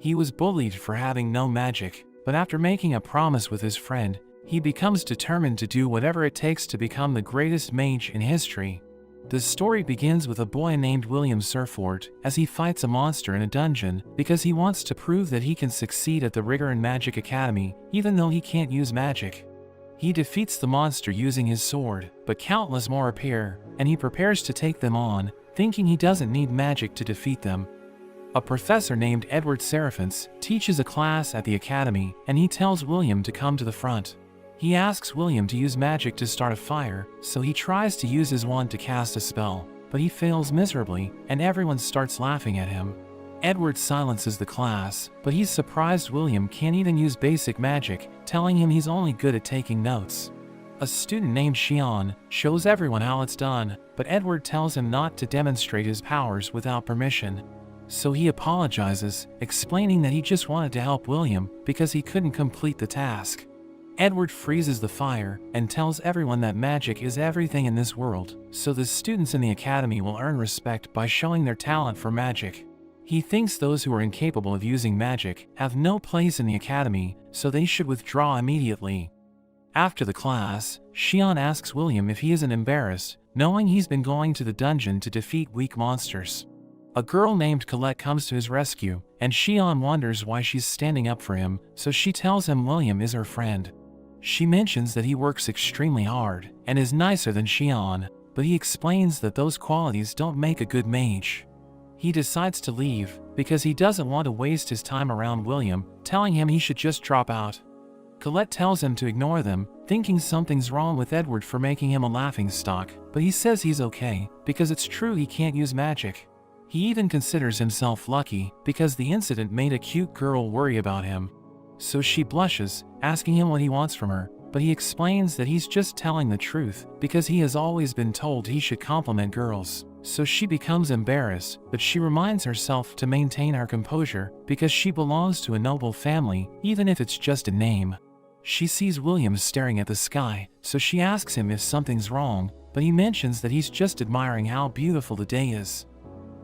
He was bullied for having no magic, but after making a promise with his friend, he becomes determined to do whatever it takes to become the greatest mage in history. The story begins with a boy named William Surfort as he fights a monster in a dungeon because he wants to prove that he can succeed at the Rigor and Magic Academy even though he can't use magic. He defeats the monster using his sword, but countless more appear, and he prepares to take them on, thinking he doesn't need magic to defeat them. A professor named Edward Seraphins teaches a class at the academy, and he tells William to come to the front. He asks William to use magic to start a fire, so he tries to use his wand to cast a spell, but he fails miserably, and everyone starts laughing at him. Edward silences the class, but he's surprised William can't even use basic magic, telling him he's only good at taking notes. A student named Xian shows everyone how it's done, but Edward tells him not to demonstrate his powers without permission. So he apologizes, explaining that he just wanted to help William because he couldn't complete the task. Edward freezes the fire and tells everyone that magic is everything in this world, so the students in the academy will earn respect by showing their talent for magic. He thinks those who are incapable of using magic have no place in the academy, so they should withdraw immediately. After the class, Xian asks William if he isn't embarrassed, knowing he's been going to the dungeon to defeat weak monsters. A girl named Colette comes to his rescue, and Xian wonders why she's standing up for him, so she tells him William is her friend. She mentions that he works extremely hard and is nicer than Xian, but he explains that those qualities don't make a good mage. He decides to leave because he doesn't want to waste his time around William, telling him he should just drop out. Colette tells him to ignore them, thinking something's wrong with Edward for making him a laughingstock, but he says he's okay because it's true he can't use magic. He even considers himself lucky because the incident made a cute girl worry about him. So she blushes, asking him what he wants from her, but he explains that he's just telling the truth because he has always been told he should compliment girls. So she becomes embarrassed, but she reminds herself to maintain her composure because she belongs to a noble family, even if it's just a name. She sees William staring at the sky, so she asks him if something's wrong, but he mentions that he's just admiring how beautiful the day is.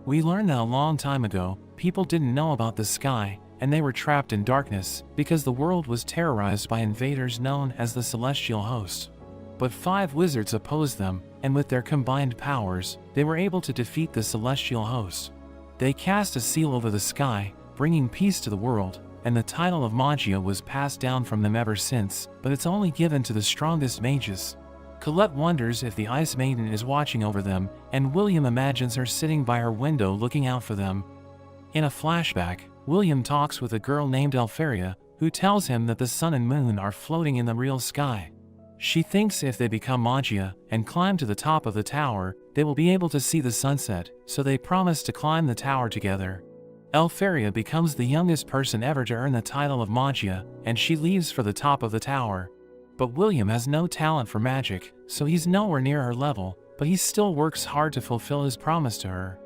We learn that a long time ago, people didn't know about the sky, and they were trapped in darkness because the world was terrorized by invaders known as the Celestial Host. But 5 wizards opposed them, and with their combined powers, they were able to defeat the Celestial Host. They cast a seal over the sky, bringing peace to the world, and the title of Magia was passed down from them ever since, but it's only given to the strongest mages. Colette wonders if the Ice Maiden is watching over them, and William imagines her sitting by her window looking out for them. In a flashback, William talks with a girl named Elfaria, who tells him that the sun and moon are floating in the real sky. She thinks if they become Magia and climb to the top of the tower, they will be able to see the sunset, so they promise to climb the tower together. Elfaria becomes the youngest person ever to earn the title of Magia, and she leaves for the top of the tower. But William has no talent for magic, so he's nowhere near her level, but he still works hard to fulfill his promise to her.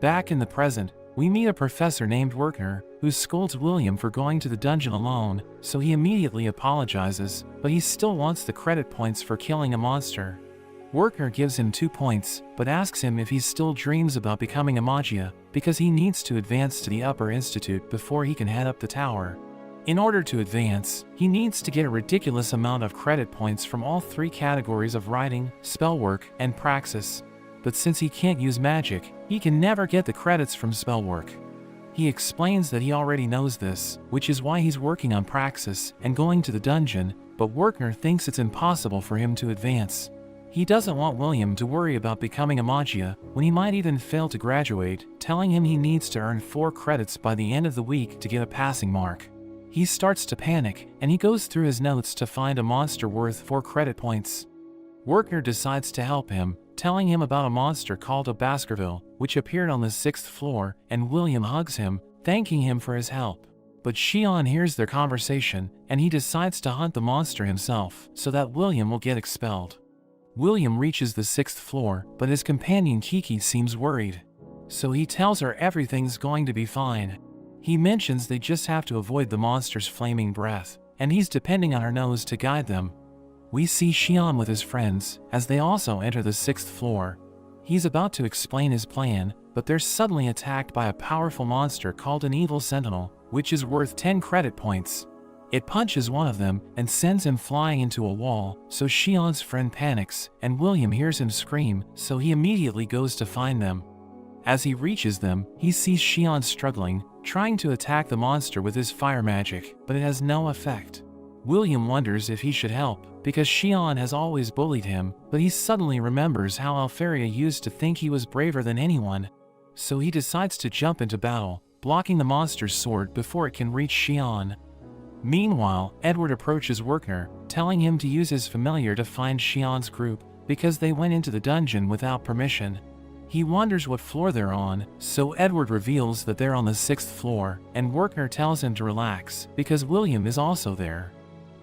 Back in the present, we meet a professor named Werkner, who scolds William for going to the dungeon alone, so he immediately apologizes, but he still wants the credit points for killing a monster. Werkner gives him 2 points, but asks him if he still dreams about becoming a Magia, because he needs to advance to the Upper Institute before he can head up the tower. In order to advance, he needs to get a ridiculous amount of credit points from all 3 categories of writing, spellwork, and praxis. But since he can't use magic, he can never get the credits from spellwork. He explains that he already knows this, which is why he's working on praxis and going to the dungeon, but Werkner thinks it's impossible for him to advance. He doesn't want William to worry about becoming a Magia when he might even fail to graduate, telling him he needs to earn 4 credits by the end of the week to get a passing mark. He starts to panic, and he goes through his notes to find a monster worth 4 credit points. Werkner decides to help him, telling him about a monster called a Baskerville, which appeared on the 6th floor, and William hugs him, thanking him for his help. But Xian hears their conversation, and he decides to hunt the monster himself, so that William will get expelled. William reaches the 6th floor, but his companion Kiki seems worried. So he tells her everything's going to be fine. He mentions they just have to avoid the monster's flaming breath, and he's depending on her nose to guide them. We see Xian with his friends, as they also enter the 6th floor. He's about to explain his plan, but they're suddenly attacked by a powerful monster called an evil sentinel, which is worth 10 credit points. It punches one of them and sends him flying into a wall, so Shion's friend panics, and William hears him scream, so he immediately goes to find them. As he reaches them, he sees Shion struggling, trying to attack the monster with his fire magic, but it has no effect. William wonders if he should help, because Shion has always bullied him, but he suddenly remembers how Alferia used to think he was braver than anyone. So he decides to jump into battle, blocking the monster's sword before it can reach Shion. Meanwhile, Edward approaches Werkner, telling him to use his familiar to find Shion's group, because they went into the dungeon without permission. He wonders what floor they're on, so Edward reveals that they're on the 6th floor, and Werkner tells him to relax, because William is also there.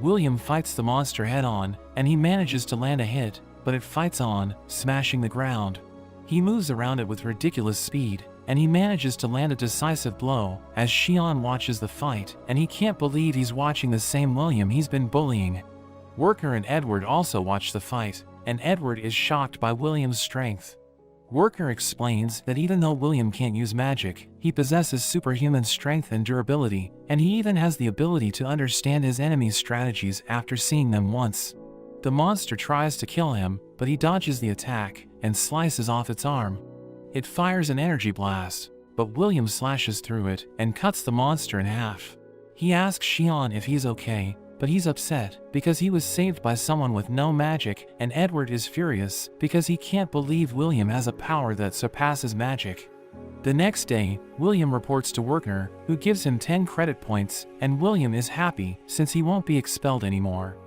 William fights the monster head-on, and he manages to land a hit, but it fights on, smashing the ground. He moves around it with ridiculous speed, and he manages to land a decisive blow, as Shion watches the fight, and he can't believe he's watching the same William he's been bullying. Werkner and Edward also watch the fight, and Edward is shocked by William's strength. Werkner explains that even though William can't use magic, he possesses superhuman strength and durability, and he even has the ability to understand his enemy's strategies after seeing them once. The monster tries to kill him, but he dodges the attack and slices off its arm. It fires an energy blast, but William slashes through it and cuts the monster in half. He asks Shion if he's okay, but he's upset because he was saved by someone with no magic, and Edward is furious because he can't believe William has a power that surpasses magic. The next day, William reports to Werkner, who gives him 10 credit points, and William is happy since he won't be expelled anymore.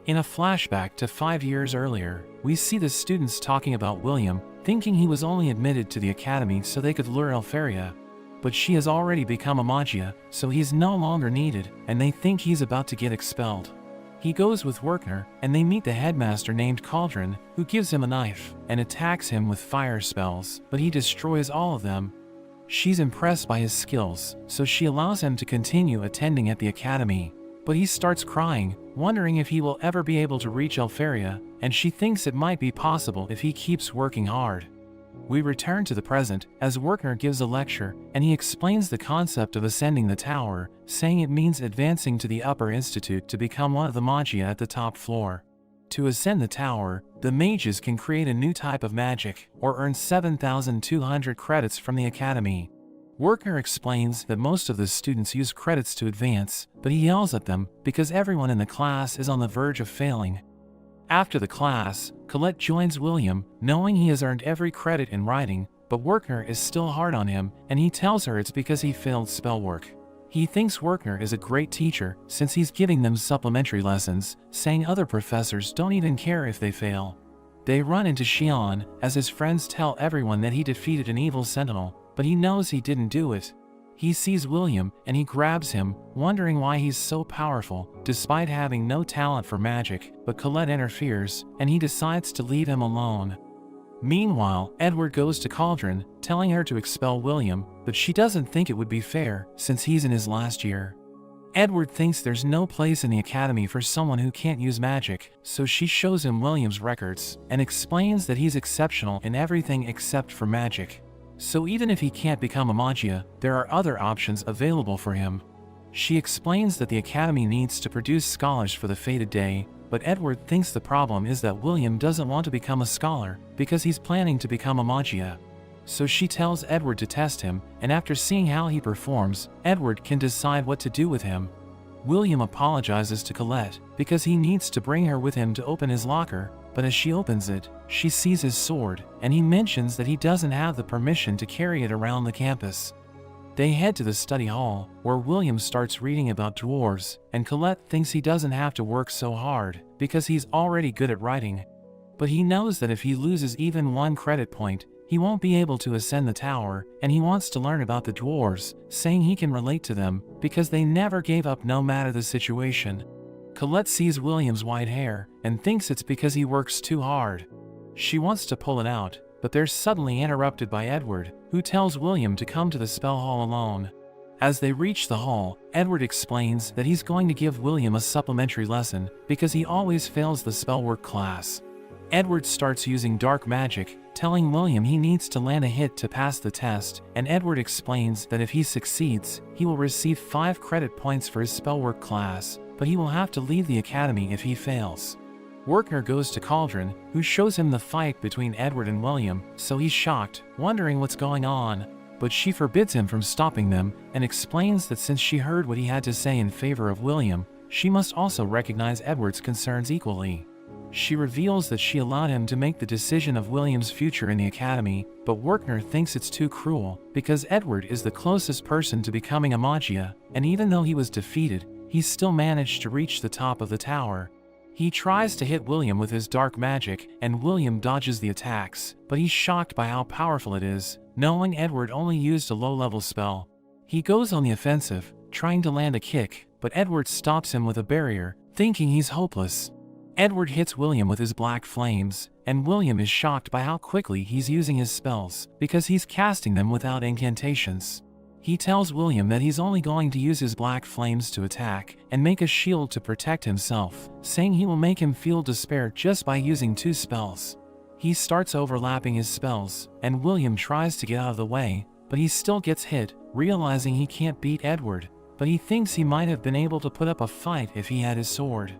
In a flashback to 5 years earlier, we see the students talking about William, thinking he was only admitted to the academy so they could lure Alferia. But she has already become a Magia, so he's no longer needed, and they think he's about to get expelled. He goes with Werkner, and they meet the headmaster named Cauldron, who gives him a knife, and attacks him with fire spells, but he destroys all of them. She's impressed by his skills, so she allows him to continue attending at the academy. But he starts crying, wondering if he will ever be able to reach Alferia, and she thinks it might be possible if he keeps working hard. We return to the present, as Werkner gives a lecture, and he explains the concept of ascending the tower, saying it means advancing to the upper institute to become one of the Magia at the top floor. To ascend the tower, the mages can create a new type of magic, or earn 7,200 credits from the academy. Werkner explains that most of the students use credits to advance, but he yells at them because everyone in the class is on the verge of failing. After the class, Colette joins William, knowing he has earned every credit in writing, but Werkner is still hard on him, and he tells her it's because he failed spell work. He thinks Werkner is a great teacher since he's giving them supplementary lessons, saying other professors don't even care if they fail. They run into Shion, as his friends tell everyone that he defeated an evil sentinel, but he knows he didn't do it. He sees William, and he grabs him, wondering why he's so powerful, despite having no talent for magic, but Colette interferes, and he decides to leave him alone. Meanwhile, Edward goes to Cauldron, telling her to expel William, but she doesn't think it would be fair, since he's in his last year. Edward thinks there's no place in the academy for someone who can't use magic, so she shows him William's records, and explains that he's exceptional in everything except for magic. So even if he can't become a Magia, there are other options available for him. She explains that the academy needs to produce scholars for the fated day, but Edward thinks the problem is that William doesn't want to become a scholar, because he's planning to become a Magia. So she tells Edward to test him, and after seeing how he performs, Edward can decide what to do with him. William apologizes to Colette, because he needs to bring her with him to open his locker, but as she opens it, she sees his sword, and he mentions that he doesn't have the permission to carry it around the campus. They head to the study hall, where William starts reading about dwarves, and Colette thinks he doesn't have to work so hard, because he's already good at writing. But he knows that if he loses even 1 credit point, he won't be able to ascend the tower, and he wants to learn about the dwarves, saying he can relate to them, because they never gave up no matter the situation. Colette sees William's white hair, and thinks it's because he works too hard. She wants to pull it out, but they're suddenly interrupted by Edward, who tells William to come to the spell hall alone. As they reach the hall, Edward explains that he's going to give William a supplementary lesson, because he always fails the spellwork class. Edward starts using dark magic, telling William he needs to land a hit to pass the test, and Edward explains that if he succeeds, he will receive 5 credit points for his spellwork class, but he will have to leave the academy if he fails. Wertner goes to Cauldron, who shows him the fight between Edward and William, so he's shocked, wondering what's going on. But she forbids him from stopping them, and explains that since she heard what he had to say in favor of William, she must also recognize Edward's concerns equally. She reveals that she allowed him to make the decision of William's future in the academy, but Wertner thinks it's too cruel, because Edward is the closest person to becoming a Magia, and even though he was defeated, he still managed to reach the top of the tower. He tries to hit William with his dark magic, and William dodges the attacks, but he's shocked by how powerful it is, knowing Edward only used a low-level spell. He goes on the offensive, trying to land a kick, but Edward stops him with a barrier, thinking he's hopeless. Edward hits William with his black flames, and William is shocked by how quickly he's using his spells, because he's casting them without incantations. He tells William that he's only going to use his black flames to attack, and make a shield to protect himself, saying he will make him feel despair just by using 2 spells. He starts overlapping his spells, and William tries to get out of the way, but he still gets hit, realizing he can't beat Edward, but he thinks he might have been able to put up a fight if he had his sword.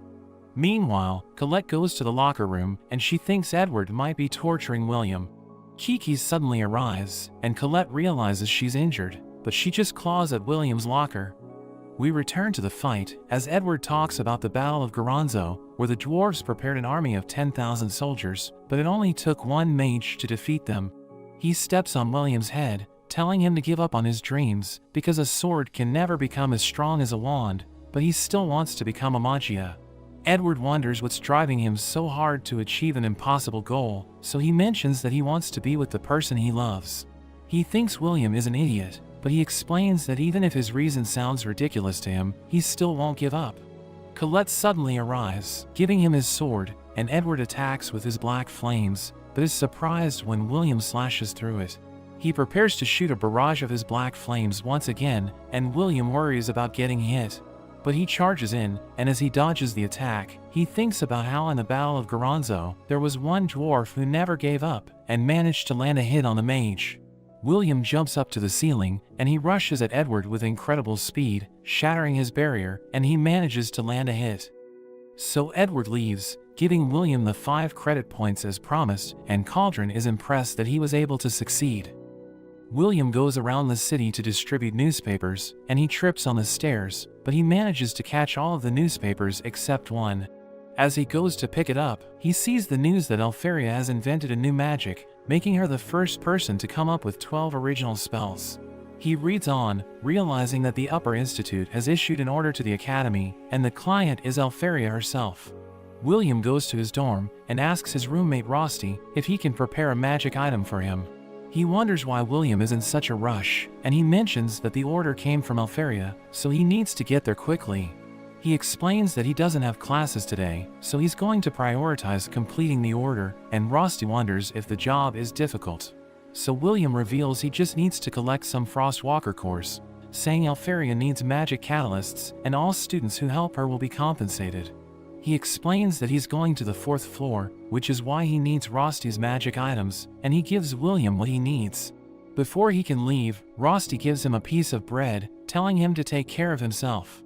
Meanwhile, Colette goes to the locker room, and she thinks Edward might be torturing William. Kiki suddenly arrives, and Colette realizes she's injured, but she just claws at William's locker. We return to the fight, as Edward talks about the Battle of Goronzo, where the dwarves prepared an army of 10,000 soldiers, but it only took 1 mage to defeat them. He steps on William's head, telling him to give up on his dreams, because a sword can never become as strong as a wand, but he still wants to become a Magia. Edward wonders what's driving him so hard to achieve an impossible goal, so he mentions that he wants to be with the person he loves. He thinks William is an idiot, but he explains that even if his reason sounds ridiculous to him, he still won't give up. Colette suddenly arrives, giving him his sword, and Edward attacks with his black flames, but is surprised when William slashes through it. He prepares to shoot a barrage of his black flames once again, and William worries about getting hit. But he charges in, and as he dodges the attack, he thinks about how in the Battle of Goronzo, there was one dwarf who never gave up, and managed to land a hit on the mage. William jumps up to the ceiling, and he rushes at Edward with incredible speed, shattering his barrier, and he manages to land a hit. So Edward leaves, giving William the 5 credit points as promised, and Cauldron is impressed that he was able to succeed. William goes around the city to distribute newspapers, and he trips on the stairs, but he manages to catch all of the newspapers except one. As he goes to pick it up, he sees the news that Alferia has invented a new magic, making her the first person to come up with 12 original spells. He reads on, realizing that the Upper Institute has issued an order to the Academy, and the client is Alferia herself. William goes to his dorm, and asks his roommate Rosti if he can prepare a magic item for him. He wonders why William is in such a rush, and he mentions that the order came from Alferia, so he needs to get there quickly. He explains that he doesn't have classes today, so he's going to prioritize completing the order, and Rosti wonders if the job is difficult. So William reveals he just needs to collect some Frostwalker cores, saying Alferia needs magic catalysts, and all students who help her will be compensated. He explains that he's going to the 4th floor, which is why he needs Rosti's magic items, and he gives William what he needs. Before he can leave, Rosti gives him a piece of bread, telling him to take care of himself.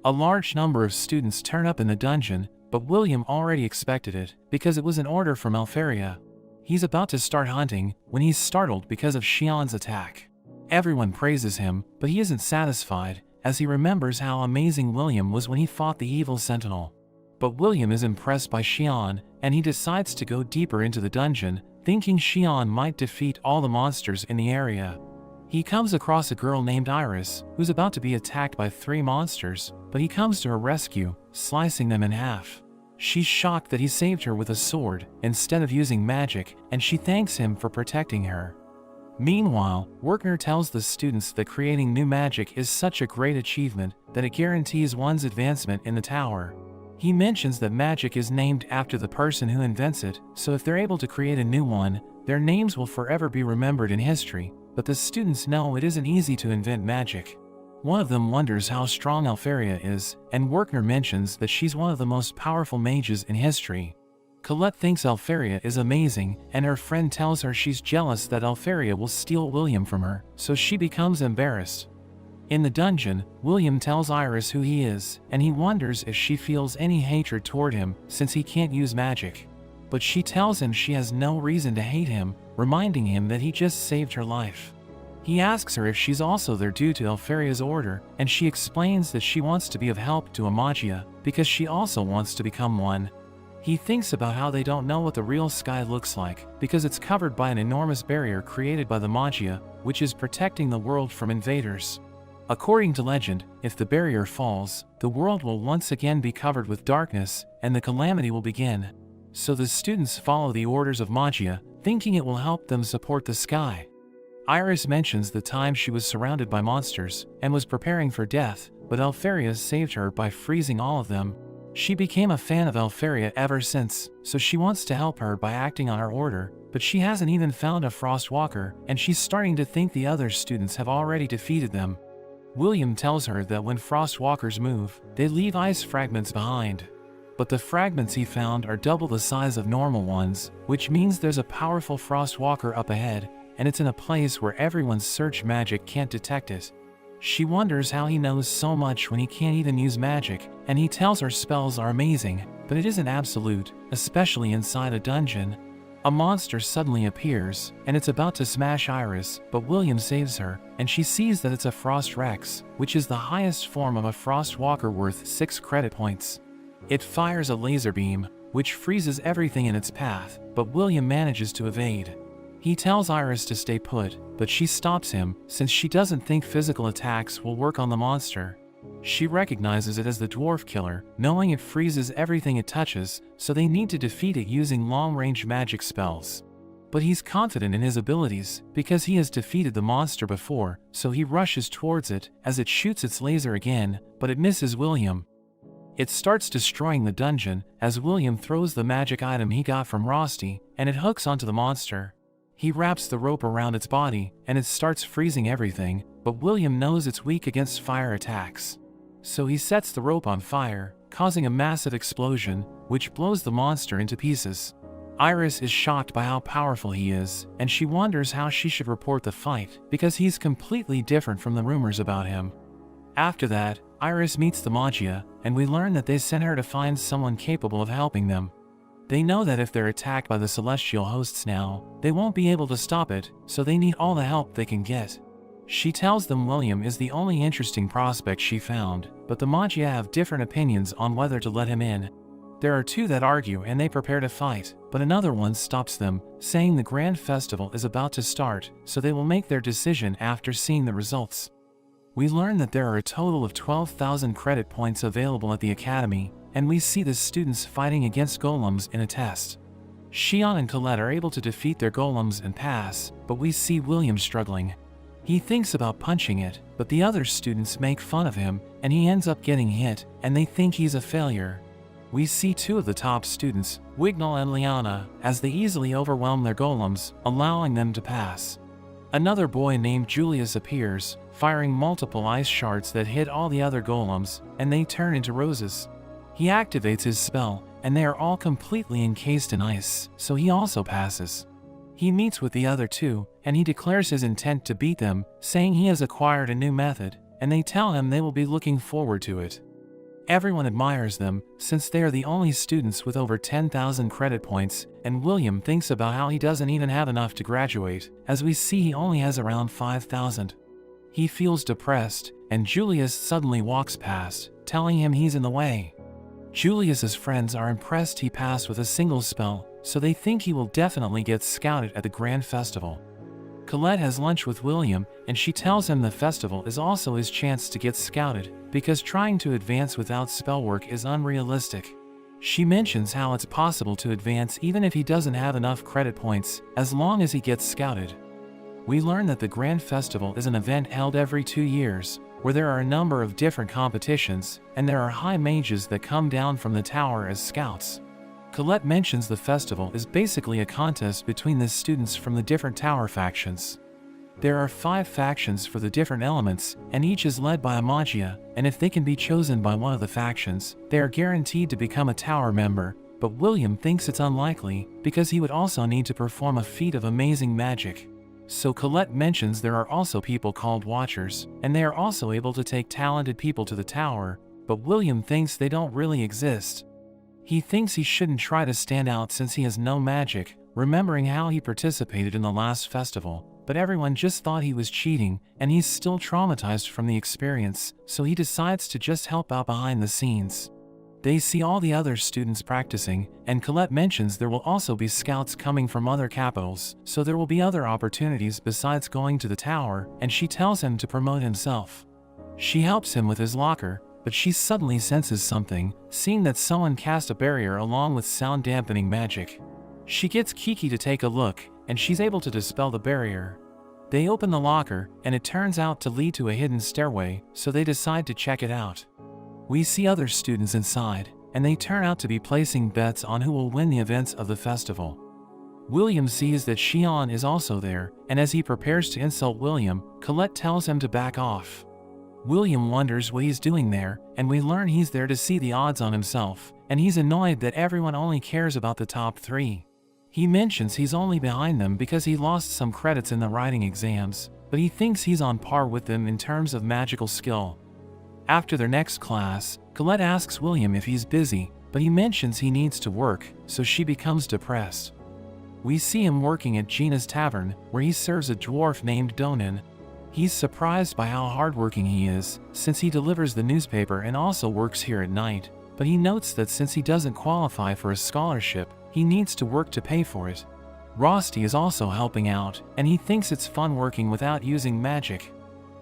A large number of students turn up in the dungeon, but William already expected it, because it was an order from Alferia. He's about to start hunting, when he's startled because of Xian's attack. Everyone praises him, but he isn't satisfied, as he remembers how amazing William was when he fought the evil sentinel. But William is impressed by Xian, and he decides to go deeper into the dungeon, thinking Xian might defeat all the monsters in the area. He comes across a girl named Iris, who's about to be attacked by 3 monsters, but he comes to her rescue, slicing them in half. She's shocked that he saved her with a sword, instead of using magic, and she thanks him for protecting her. Meanwhile, Wertner tells the students that creating new magic is such a great achievement that it guarantees one's advancement in the tower. He mentions that magic is named after the person who invents it, so if they're able to create a new one, their names will forever be remembered in history, but the students know it isn't easy to invent magic. One of them wonders how strong Alferia is, and Wertner mentions that she's one of the most powerful mages in history. Colette thinks Elpharia is amazing, and her friend tells her she's jealous that Elpharia will steal William from her, so she becomes embarrassed. In the dungeon, William tells Iris who he is, and he wonders if she feels any hatred toward him since he can't use magic. But she tells him she has no reason to hate him, reminding him that he just saved her life. He asks her if she's also there due to Elpharia's order, and she explains that she wants to be of help to Amagia, because she also wants to become one. He thinks about how they don't know what the real sky looks like, because it's covered by an enormous barrier created by the Magia, which is protecting the world from invaders. According to legend, if the barrier falls, the world will once again be covered with darkness, and the calamity will begin. So the students follow the orders of Magia, thinking it will help them support the sky. Iris mentions the time she was surrounded by monsters, and was preparing for death, but Elpharia saved her by freezing all of them. She became a fan of Elpharia ever since, so she wants to help her by acting on her order, but she hasn't even found a Frostwalker, and she's starting to think the other students have already defeated them. William tells her that when Frostwalkers move, they leave ice fragments behind. But the fragments he found are double the size of normal ones, which means there's a powerful Frostwalker up ahead, and it's in a place where everyone's search magic can't detect it. She wonders how he knows so much when he can't even use magic, and he tells her spells are amazing, but it isn't absolute, especially inside a dungeon. A monster suddenly appears, and it's about to smash Iris, but William saves her, and she sees that it's a Frost Rex, which is the highest form of a Frostwalker worth 6 credit points. It fires a laser beam, which freezes everything in its path, but William manages to evade. He tells Iris to stay put, but she stops him, since she doesn't think physical attacks will work on the monster. She recognizes it as the dwarf killer, knowing it freezes everything it touches, so they need to defeat it using long-range magic spells. But he's confident in his abilities, because he has defeated the monster before, so he rushes towards it, as it shoots its laser again, but it misses William. It starts destroying the dungeon, as William throws the magic item he got from Rosti, and it hooks onto the monster. He wraps the rope around its body, and it starts freezing everything, but William knows it's weak against fire attacks. So he sets the rope on fire, causing a massive explosion, which blows the monster into pieces. Iris is shocked by how powerful he is, and she wonders how she should report the fight, because he's completely different from the rumors about him. After that, Iris meets the Magia, and we learn that they sent her to find someone capable of helping them. They know that if they're attacked by the celestial hosts now, they won't be able to stop it, so they need all the help they can get. She tells them William is the only interesting prospect she found, but the Magia have different opinions on whether to let him in. There are 2 that argue and they prepare to fight, but another one stops them, saying the Grand Festival is about to start, so they will make their decision after seeing the results. We learn that there are a total of 12,000 credit points available at the Academy, and we see the students fighting against golems in a test. Shion and Colette are able to defeat their golems and pass, but we see William struggling. He thinks about punching it, but the other students make fun of him, and he ends up getting hit, and they think he's a failure. We see 2 of the top students, Wignall and Liana, as they easily overwhelm their golems, allowing them to pass. Another boy named Julius appears, firing multiple ice shards that hit all the other golems, and they turn into roses. He activates his spell, and they are all completely encased in ice, so he also passes. He meets with the other 2, and he declares his intent to beat them, saying he has acquired a new method, and they tell him they will be looking forward to it. Everyone admires them, since they are the only students with over 10,000 credit points, and William thinks about how he doesn't even have enough to graduate, as we see he only has around 5,000. He feels depressed, and Julius suddenly walks past, telling him he's in the way. Julius's friends are impressed he passed with a single spell, so they think he will definitely get scouted at the Grand Festival. Colette has lunch with William, and she tells him the festival is also his chance to get scouted, because trying to advance without spell work is unrealistic. She mentions how it's possible to advance even if he doesn't have enough credit points, as long as he gets scouted. We learn that the Grand Festival is an event held every 2 years, where there are a number of different competitions, and there are high mages that come down from the tower as scouts. Colette mentions the festival is basically a contest between the students from the different tower factions. There are 5 factions for the different elements, and each is led by a Magia, and if they can be chosen by one of the factions, they are guaranteed to become a tower member, but William thinks it's unlikely because he would also need to perform a feat of amazing magic. So Colette mentions there are also people called Watchers, and they are also able to take talented people to the tower, but William thinks they don't really exist. He thinks he shouldn't try to stand out since he has no magic, remembering how he participated in the last festival, but everyone just thought he was cheating, and he's still traumatized from the experience, so he decides to just help out behind the scenes. They see all the other students practicing, and Colette mentions there will also be scouts coming from other capitals, so there will be other opportunities besides going to the tower, and she tells him to promote himself. She helps him with his locker, but she suddenly senses something, seeing that someone cast a barrier along with sound-dampening magic. She gets Kiki to take a look, and she's able to dispel the barrier. They open the locker, and it turns out to lead to a hidden stairway, so they decide to check it out. We see other students inside, and they turn out to be placing bets on who will win the events of the festival. William sees that Xian is also there, and as he prepares to insult William, Colette tells him to back off. William wonders what he's doing there, and we learn he's there to see the odds on himself, and he's annoyed that everyone only cares about the top 3. He mentions he's only behind them because he lost some credits in the writing exams, but he thinks he's on par with them in terms of magical skill. After their next class, Colette asks William if he's busy, but he mentions he needs to work, so she becomes depressed. We see him working at Gina's tavern, where he serves a dwarf named Donan. He's surprised by how hardworking he is, since he delivers the newspaper and also works here at night, but he notes that since he doesn't qualify for a scholarship, he needs to work to pay for it. Rosti is also helping out, and he thinks it's fun working without using magic.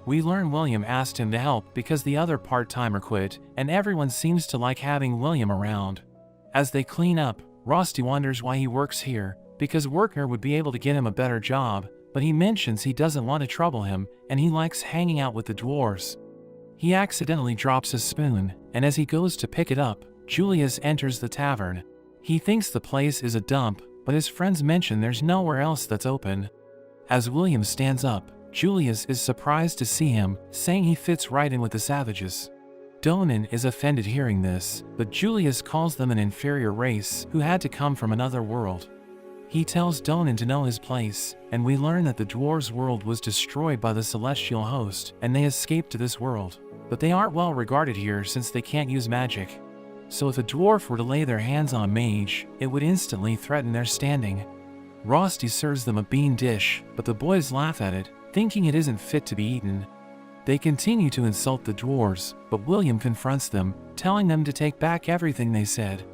We learn William asked him to help because the other part-timer quit, and everyone seems to like having William around. As they clean up, Rosti wonders why he works here, because Worker would be able to get him a better job, but he mentions he doesn't want to trouble him, and he likes hanging out with the dwarves. He accidentally drops his spoon, and as he goes to pick it up, Julius enters the tavern. He thinks the place is a dump, but his friends mention there's nowhere else that's open. As William stands up, Julius is surprised to see him, saying he fits right in with the savages. Donan is offended hearing this, but Julius calls them an inferior race who had to come from another world. He tells Donan to know his place, and we learn that the dwarves' world was destroyed by the celestial host, and they escaped to this world. But they aren't well regarded here since they can't use magic. So if a dwarf were to lay their hands on a mage, it would instantly threaten their standing. Rosti serves them a bean dish, but the boys laugh at it, thinking it isn't fit to be eaten. They continue to insult the dwarves, but William confronts them, telling them to take back everything they said.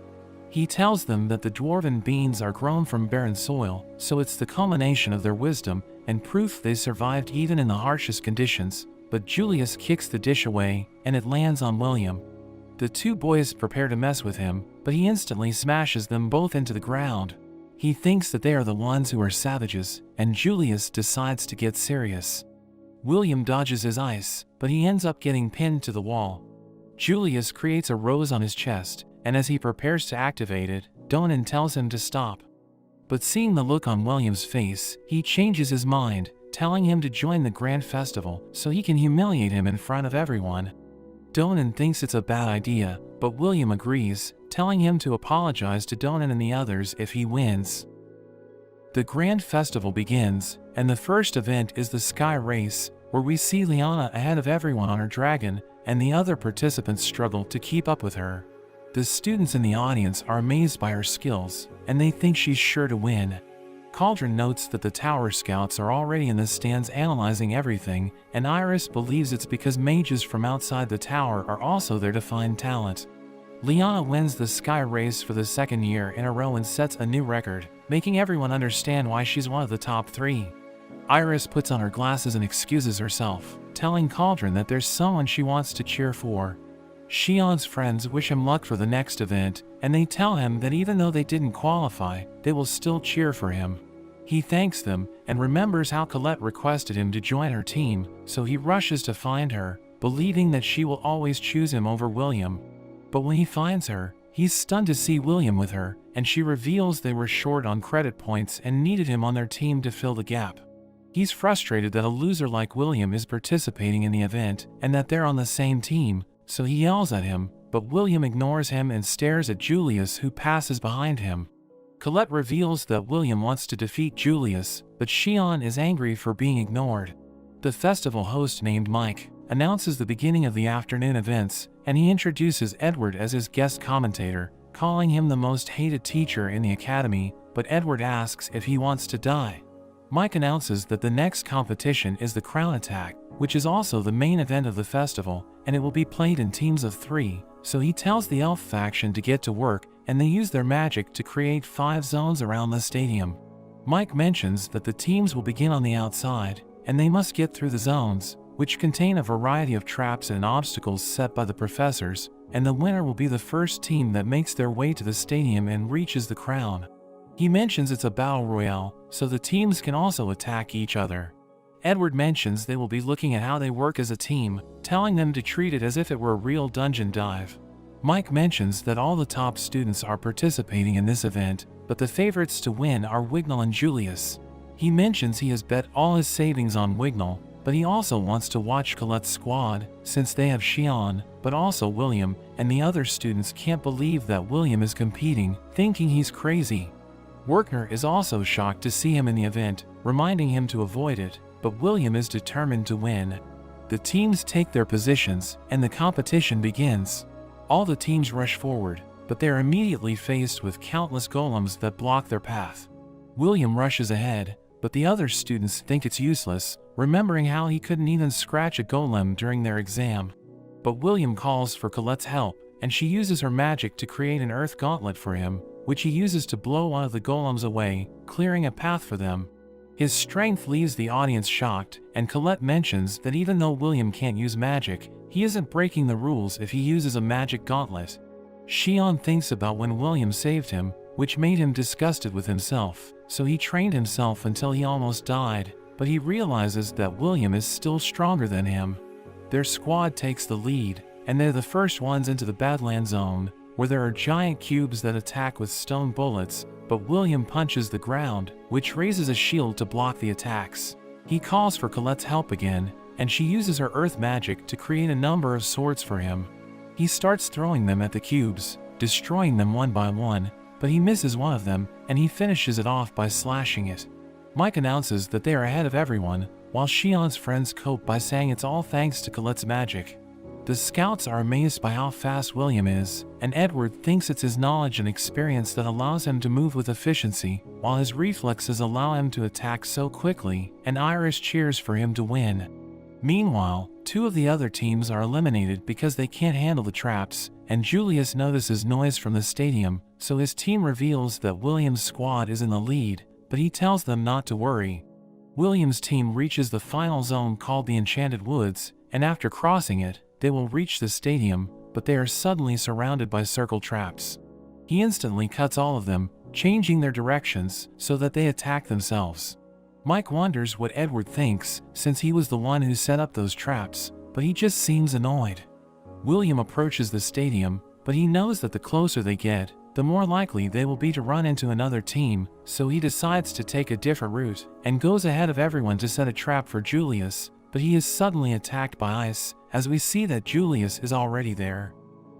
He tells them that the dwarven beans are grown from barren soil, so it's the culmination of their wisdom and proof they survived even in the harshest conditions, but Julius kicks the dish away, and it lands on William. The two boys prepare to mess with him, but he instantly smashes them both into the ground. He thinks that they are the ones who are savages, and Julius decides to get serious. William dodges his ice, but he ends up getting pinned to the wall. Julius creates a rose on his chest, and as he prepares to activate it, Donan tells him to stop. But seeing the look on William's face, he changes his mind, telling him to join the grand festival so he can humiliate him in front of everyone. Donan thinks it's a bad idea, but William agrees, telling him to apologize to Donan and the others if he wins. The grand festival begins, and the first event is the Sky Race, where we see Liana ahead of everyone on her dragon, and the other participants struggle to keep up with her. The students in the audience are amazed by her skills, and they think she's sure to win. Cauldron notes that the Tower Scouts are already in the stands analyzing everything, and Iris believes it's because mages from outside the tower are also there to find talent. Liana wins the Sky Race for the second year in a row and sets a new record, making everyone understand why she's one of the top 3. Iris puts on her glasses and excuses herself, telling Cauldron that there's someone she wants to cheer for. Xian's friends wish him luck for the next event, and they tell him that even though they didn't qualify, they will still cheer for him. He thanks them, and remembers how Colette requested him to join her team, so he rushes to find her, believing that she will always choose him over William. But when he finds her, he's stunned to see William with her, and she reveals they were short on credit points and needed him on their team to fill the gap. He's frustrated that a loser like William is participating in the event, and that they're on the same team, so he yells at him, but William ignores him and stares at Julius, who passes behind him. Colette reveals that William wants to defeat Julius, but Shion is angry for being ignored. The festival host, named Mike, announces the beginning of the afternoon events, and he introduces Edward as his guest commentator, calling him the most hated teacher in the academy, but Edward asks if he wants to die. Mike announces that the next competition is the crown attack, which is also the main event of the festival, and it will be played in teams of 3, so he tells the elf faction to get to work, and they use their magic to create 5 zones around the stadium. Mike mentions that the teams will begin on the outside, and they must get through the zones, which contain a variety of traps and obstacles set by the professors, and the winner will be the first team that makes their way to the stadium and reaches the crown. He mentions it's a battle royale, so the teams can also attack each other. Edward mentions they will be looking at how they work as a team, telling them to treat it as if it were a real dungeon dive. Mike mentions that all the top students are participating in this event, but the favorites to win are Wignall and Julius. He mentions he has bet all his savings on Wignall, but he also wants to watch Colette's squad, since they have Shion, but also William, and the other students can't believe that William is competing, thinking he's crazy. Werner is also shocked to see him in the event, reminding him to avoid it, but William is determined to win. The teams take their positions, and the competition begins. All the teams rush forward, but they are immediately faced with countless golems that block their path. William rushes ahead, but the other students think it's useless, remembering how he couldn't even scratch a golem during their exam. But William calls for Colette's help, and she uses her magic to create an earth gauntlet for him, which he uses to blow one of the golems away, clearing a path for them. His strength leaves the audience shocked, and Colette mentions that even though William can't use magic, he isn't breaking the rules if he uses a magic gauntlet. Shion thinks about when William saved him, which made him disgusted with himself, so he trained himself until he almost died, but he realizes that William is still stronger than him. Their squad takes the lead, and they're the first ones into the Badland Zone, where there are giant cubes that attack with stone bullets, but William punches the ground, which raises a shield to block the attacks. He calls for Colette's help again, and she uses her earth magic to create a number of swords for him. He starts throwing them at the cubes, destroying them one by one, but he misses one of them, and he finishes it off by slashing it. Mike announces that they are ahead of everyone, while Shion's friends cope by saying it's all thanks to Colette's magic. The scouts are amazed by how fast William is, and Edward thinks it's his knowledge and experience that allows him to move with efficiency, while his reflexes allow him to attack so quickly, and Iris cheers for him to win. Meanwhile, 2 of the other teams are eliminated because they can't handle the traps, and Julius notices noise from the stadium, so his team reveals that William's squad is in the lead, but he tells them not to worry. William's team reaches the final zone called the Enchanted Woods, and after crossing it, they will reach the stadium, but they are suddenly surrounded by circle traps. He instantly cuts all of them, changing their directions so that they attack themselves. Mike wonders what Edward thinks, since he was the one who set up those traps, but he just seems annoyed. William approaches the stadium, but he knows that the closer they get, the more likely they will be to run into another team, so he decides to take a different route, and goes ahead of everyone to set a trap for Julius, but he is suddenly attacked by ice, as we see that Julius is already there.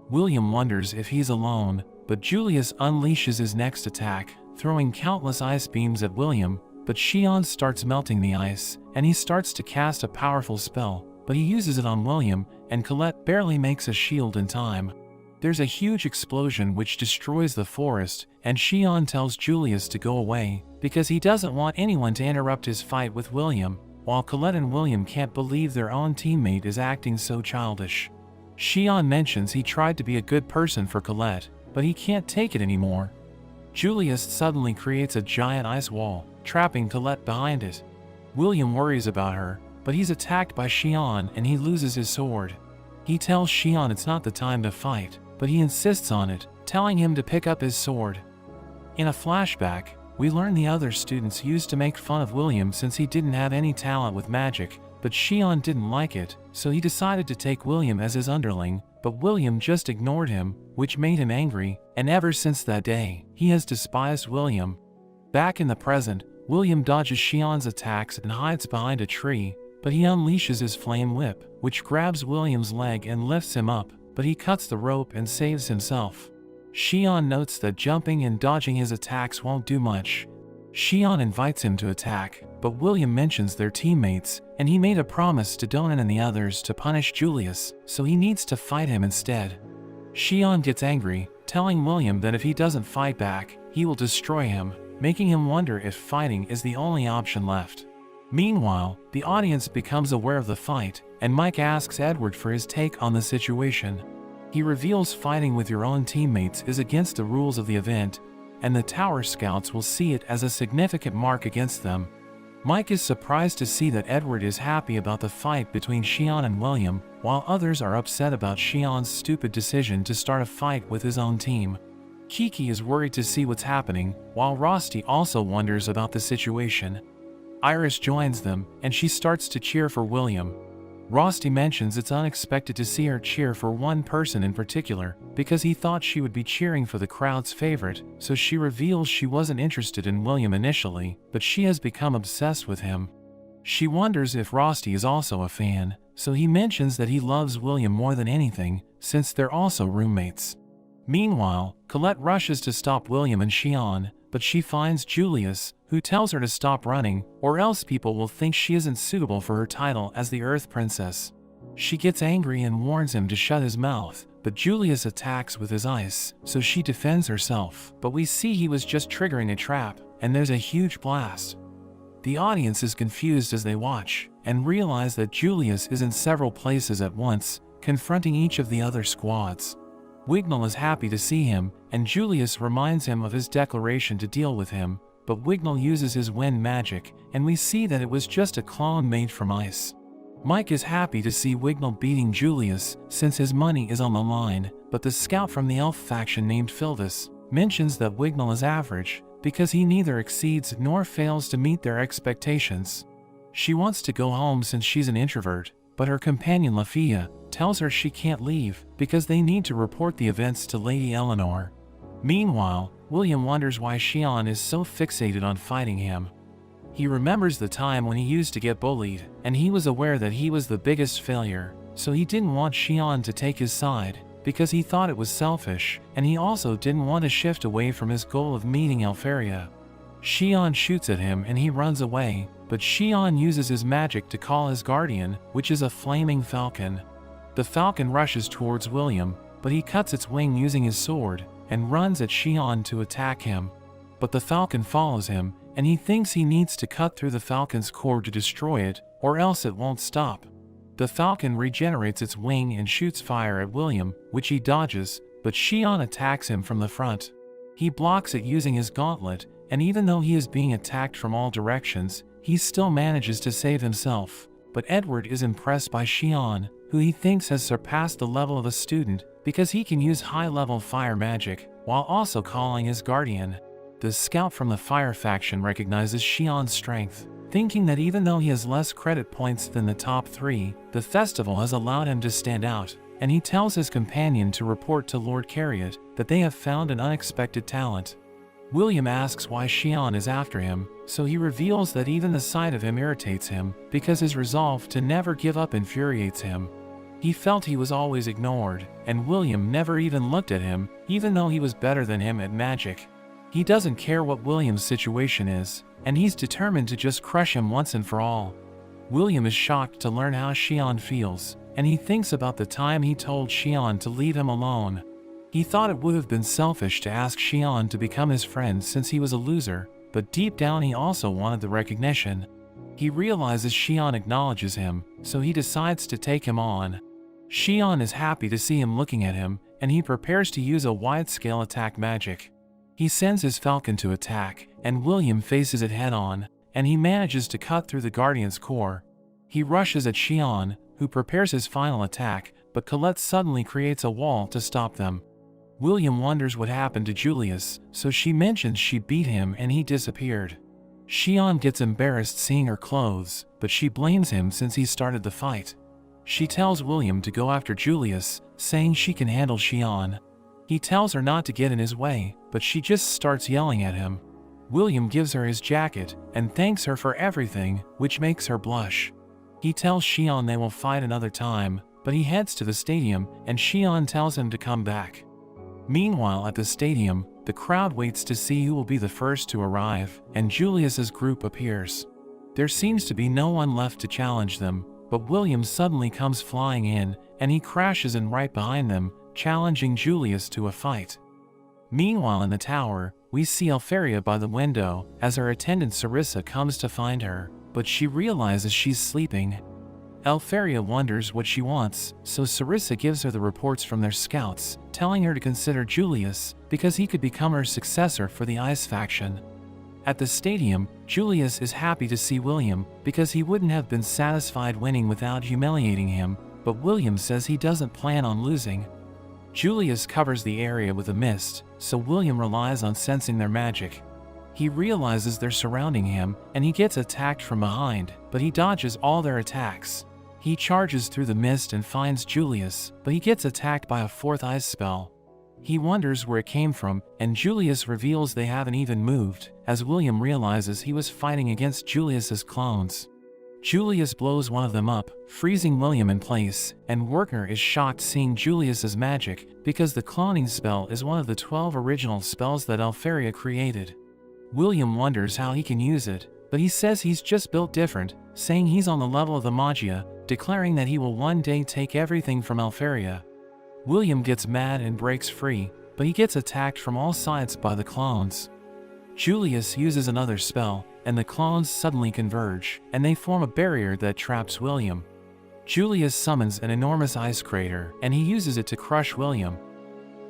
William wonders if he's alone, but Julius unleashes his next attack, throwing countless ice beams at William, but Shion starts melting the ice, and he starts to cast a powerful spell, but he uses it on William, and Colette barely makes a shield in time. There's a huge explosion which destroys the forest, and Shion tells Julius to go away, because he doesn't want anyone to interrupt his fight with William, while Colette and William can't believe their own teammate is acting so childish. Shion mentions he tried to be a good person for Colette, but he can't take it anymore. Julius suddenly creates a giant ice wall, trapping Colette behind it. William worries about her, but he's attacked by Shion and he loses his sword. He tells Shion it's not the time to fight, but he insists on it, telling him to pick up his sword. In a flashback, we learn the other students used to make fun of William since he didn't have any talent with magic, but Shion didn't like it, so he decided to take William as his underling, but William just ignored him, which made him angry, and ever since that day, he has despised William. Back in the present, William dodges Shion's attacks and hides behind a tree, but he unleashes his flame whip, which grabs William's leg and lifts him up, but he cuts the rope and saves himself. Xian notes that jumping and dodging his attacks won't do much. Xian invites him to attack, but William mentions they're teammates, and he made a promise to Donan and the others to punish Julius, so he needs to fight him instead. Xian gets angry, telling William that if he doesn't fight back, he will destroy him, making him wonder if fighting is the only option left. Meanwhile, the audience becomes aware of the fight, and Mike asks Edward for his take on the situation. He reveals fighting with your own teammates is against the rules of the event, and the Tower Scouts will see it as a significant mark against them. Mike is surprised to see that Edward is happy about the fight between Xian and William, while others are upset about Xian's stupid decision to start a fight with his own team. Kiki is worried to see what's happening, while Rosti also wonders about the situation. Iris joins them, and she starts to cheer for William. Rosti mentions it's unexpected to see her cheer for one person in particular, because he thought she would be cheering for the crowd's favorite, so she reveals she wasn't interested in William initially, but she has become obsessed with him. She wonders if Rosti is also a fan, so he mentions that he loves William more than anything, since they're also roommates. Meanwhile, Colette rushes to stop William and Xian, but she finds Julius, who tells her to stop running, or else people will think she isn't suitable for her title as the Earth Princess. She gets angry and warns him to shut his mouth, but Julius attacks with his ice, so she defends herself, but we see he was just triggering a trap, and there's a huge blast. The audience is confused as they watch, and realize that Julius is in several places at once, confronting each of the other squads. Wignall is happy to see him, and Julius reminds him of his declaration to deal with him, but Wignall uses his wind magic, and we see that it was just a clone made from ice. Mike is happy to see Wignall beating Julius, since his money is on the line, but the scout from the elf faction named Phildus mentions that Wignall is average, because he neither exceeds nor fails to meet their expectations. She wants to go home since she's an introvert, but her companion Lafia tells her she can't leave, because they need to report the events to Lady Eleanor. Meanwhile, William wonders why Xian is so fixated on fighting him. He remembers the time when he used to get bullied, and he was aware that he was the biggest failure, so he didn't want Xian to take his side, because he thought it was selfish, and he also didn't want to shift away from his goal of meeting Elfaria. Xian shoots at him and he runs away, but Xian uses his magic to call his guardian, which is a flaming falcon. The falcon rushes towards William, but he cuts its wing using his sword, and runs at Xian to attack him. But the falcon follows him, and he thinks he needs to cut through the falcon's core to destroy it, or else it won't stop. The falcon regenerates its wing and shoots fire at William, which he dodges, but Xian attacks him from the front. He blocks it using his gauntlet, and even though he is being attacked from all directions, he still manages to save himself. But Edward is impressed by Xian, who he thinks has surpassed the level of a student, because he can use high-level fire magic, while also calling his guardian. The scout from the fire faction recognizes Xian's strength, thinking that even though he has less credit points than the top 3, the festival has allowed him to stand out, and he tells his companion to report to Lord Cariot that they have found an unexpected talent. William asks why Xian is after him, so he reveals that even the sight of him irritates him, because his resolve to never give up infuriates him. He felt he was always ignored, and William never even looked at him, even though he was better than him at magic. He doesn't care what William's situation is, and he's determined to just crush him once and for all. William is shocked to learn how Xian feels, and he thinks about the time he told Xian to leave him alone. He thought it would have been selfish to ask Xian to become his friend since he was a loser, but deep down he also wanted the recognition. He realizes Xian acknowledges him, so he decides to take him on. Xian is happy to see him looking at him, and he prepares to use a wide-scale attack magic. He sends his falcon to attack, and William faces it head-on, and he manages to cut through the Guardian's core. He rushes at Xian, who prepares his final attack, but Colette suddenly creates a wall to stop them. William wonders what happened to Julius, so she mentions she beat him and he disappeared. Xian gets embarrassed seeing her clothes, but she blames him since he started the fight. She tells William to go after Julius, saying she can handle Xian. He tells her not to get in his way, but she just starts yelling at him. William gives her his jacket, and thanks her for everything, which makes her blush. He tells Xian they will fight another time, but he heads to the stadium and Xian tells him to come back. Meanwhile at the stadium, the crowd waits to see who will be the first to arrive, and Julius's group appears. There seems to be no one left to challenge them, but William suddenly comes flying in, and he crashes in right behind them, challenging Julius to a fight. Meanwhile in the tower, we see Alferia by the window, as her attendant Sarissa comes to find her, but she realizes she's sleeping. Alferia wonders what she wants, so Sarissa gives her the reports from their scouts, telling her to consider Julius, because he could become her successor for the Ice faction. At the stadium, Julius is happy to see William, because he wouldn't have been satisfied winning without humiliating him, but William says he doesn't plan on losing. Julius covers the area with a mist, so William relies on sensing their magic. He realizes they're surrounding him, and he gets attacked from behind, but he dodges all their attacks. He charges through the mist and finds Julius, but he gets attacked by a fourth ice spell. He wonders where it came from, and Julius reveals they haven't even moved, as William realizes he was fighting against Julius's clones. Julius blows one of them up, freezing William in place, and Worker is shocked seeing Julius's magic, because the cloning spell is one of the 12 original spells that Alferia created. William wonders how he can use it, but he says he's just built different, saying he's on the level of the Magia, declaring that he will one day take everything from Alferia. William gets mad and breaks free, but he gets attacked from all sides by the clones. Julius uses another spell, and the clones suddenly converge, and they form a barrier that traps William. Julius summons an enormous ice crater, and he uses it to crush William.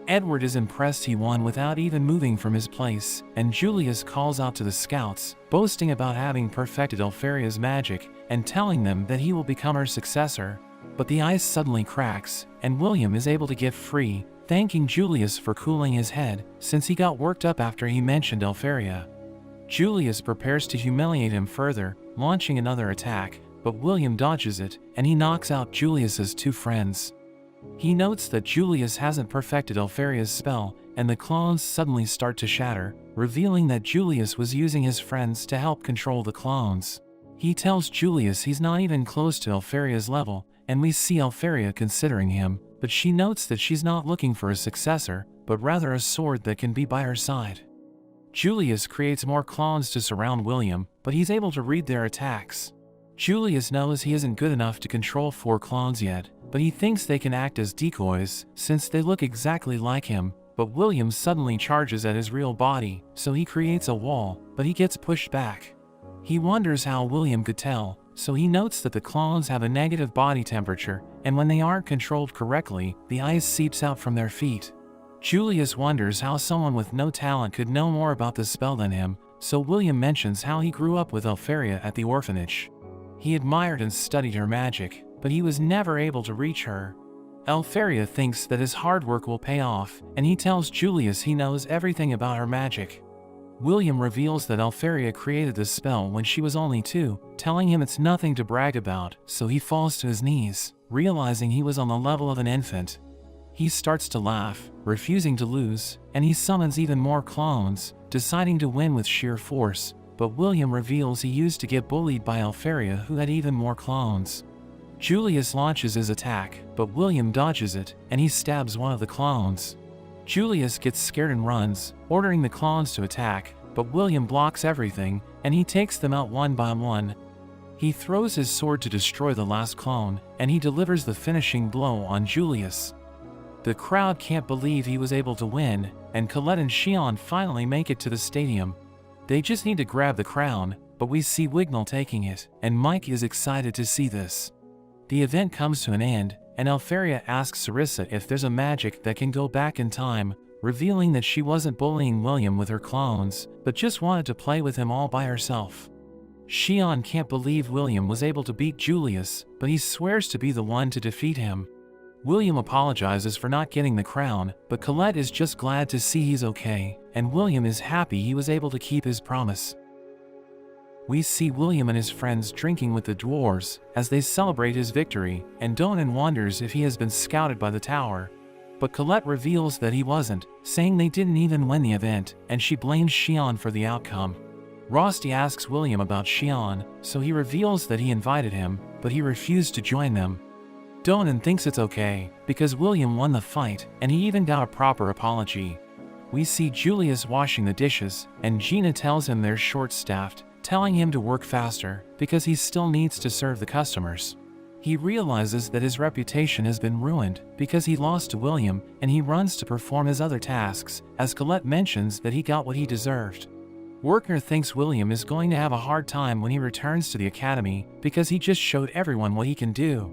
Edward is impressed he won without even moving from his place, and Julius calls out to the scouts, boasting about having perfected Alferia's magic, and telling them that he will become her successor. But the ice suddenly cracks, and William is able to get free, thanking Julius for cooling his head, since he got worked up after he mentioned Alferia. Julius prepares to humiliate him further, launching another attack, but William dodges it, and he knocks out Julius's two friends. He notes that Julius hasn't perfected Alferia's spell, and the clones suddenly start to shatter, revealing that Julius was using his friends to help control the clones. He tells Julius he's not even close to Alferia's level, and we see Alferia considering him, but she notes that she's not looking for a successor, but rather a sword that can be by her side. Julius creates more clones to surround William, but he's able to read their attacks. Julius knows he isn't good enough to control 4 clones yet, but he thinks they can act as decoys, since they look exactly like him, but William suddenly charges at his real body, so he creates a wall, but he gets pushed back. He wonders how William could tell, so he notes that the clones have a negative body temperature, and when they aren't controlled correctly, the ice seeps out from their feet. Julius wonders how someone with no talent could know more about the spell than him, so William mentions how he grew up with Alferia at the orphanage. He admired and studied her magic, but he was never able to reach her. Alferia thinks that his hard work will pay off, and he tells Julius he knows everything about her magic. William reveals that Alferia created the spell when she was only 2, telling him it's nothing to brag about, so he falls to his knees, realizing he was on the level of an infant. He starts to laugh, refusing to lose, and he summons even more clones, deciding to win with sheer force, but William reveals he used to get bullied by Alferia, who had even more clones. Julius launches his attack, but William dodges it, and he stabs one of the clones. Julius gets scared and runs, ordering the clones to attack, but William blocks everything, and he takes them out one by one. He throws his sword to destroy the last clone, and he delivers the finishing blow on Julius. The crowd can't believe he was able to win, and Colette and Xian finally make it to the stadium. They just need to grab the crown, but we see Wignall taking it, and Mike is excited to see this. The event comes to an end, and Alferia asks Sarissa if there's a magic that can go back in time, revealing that she wasn't bullying William with her clones, but just wanted to play with him all by herself. Xian can't believe William was able to beat Julius, but he swears to be the one to defeat him. William apologizes for not getting the crown, but Colette is just glad to see he's okay, and William is happy he was able to keep his promise. We see William and his friends drinking with the dwarves as they celebrate his victory, and Donan wonders if he has been scouted by the tower. But Colette reveals that he wasn't, saying they didn't even win the event, and she blames Xian for the outcome. Rosti asks William about Xian, so he reveals that he invited him, but he refused to join them. Donan thinks it's okay, because William won the fight, and he even got a proper apology. We see Julius washing the dishes, and Gina tells him they're short-staffed, telling him to work faster, because he still needs to serve the customers. He realizes that his reputation has been ruined, because he lost to William, and he runs to perform his other tasks, as Colette mentions that he got what he deserved. Workner thinks William is going to have a hard time when he returns to the academy, because he just showed everyone what he can do.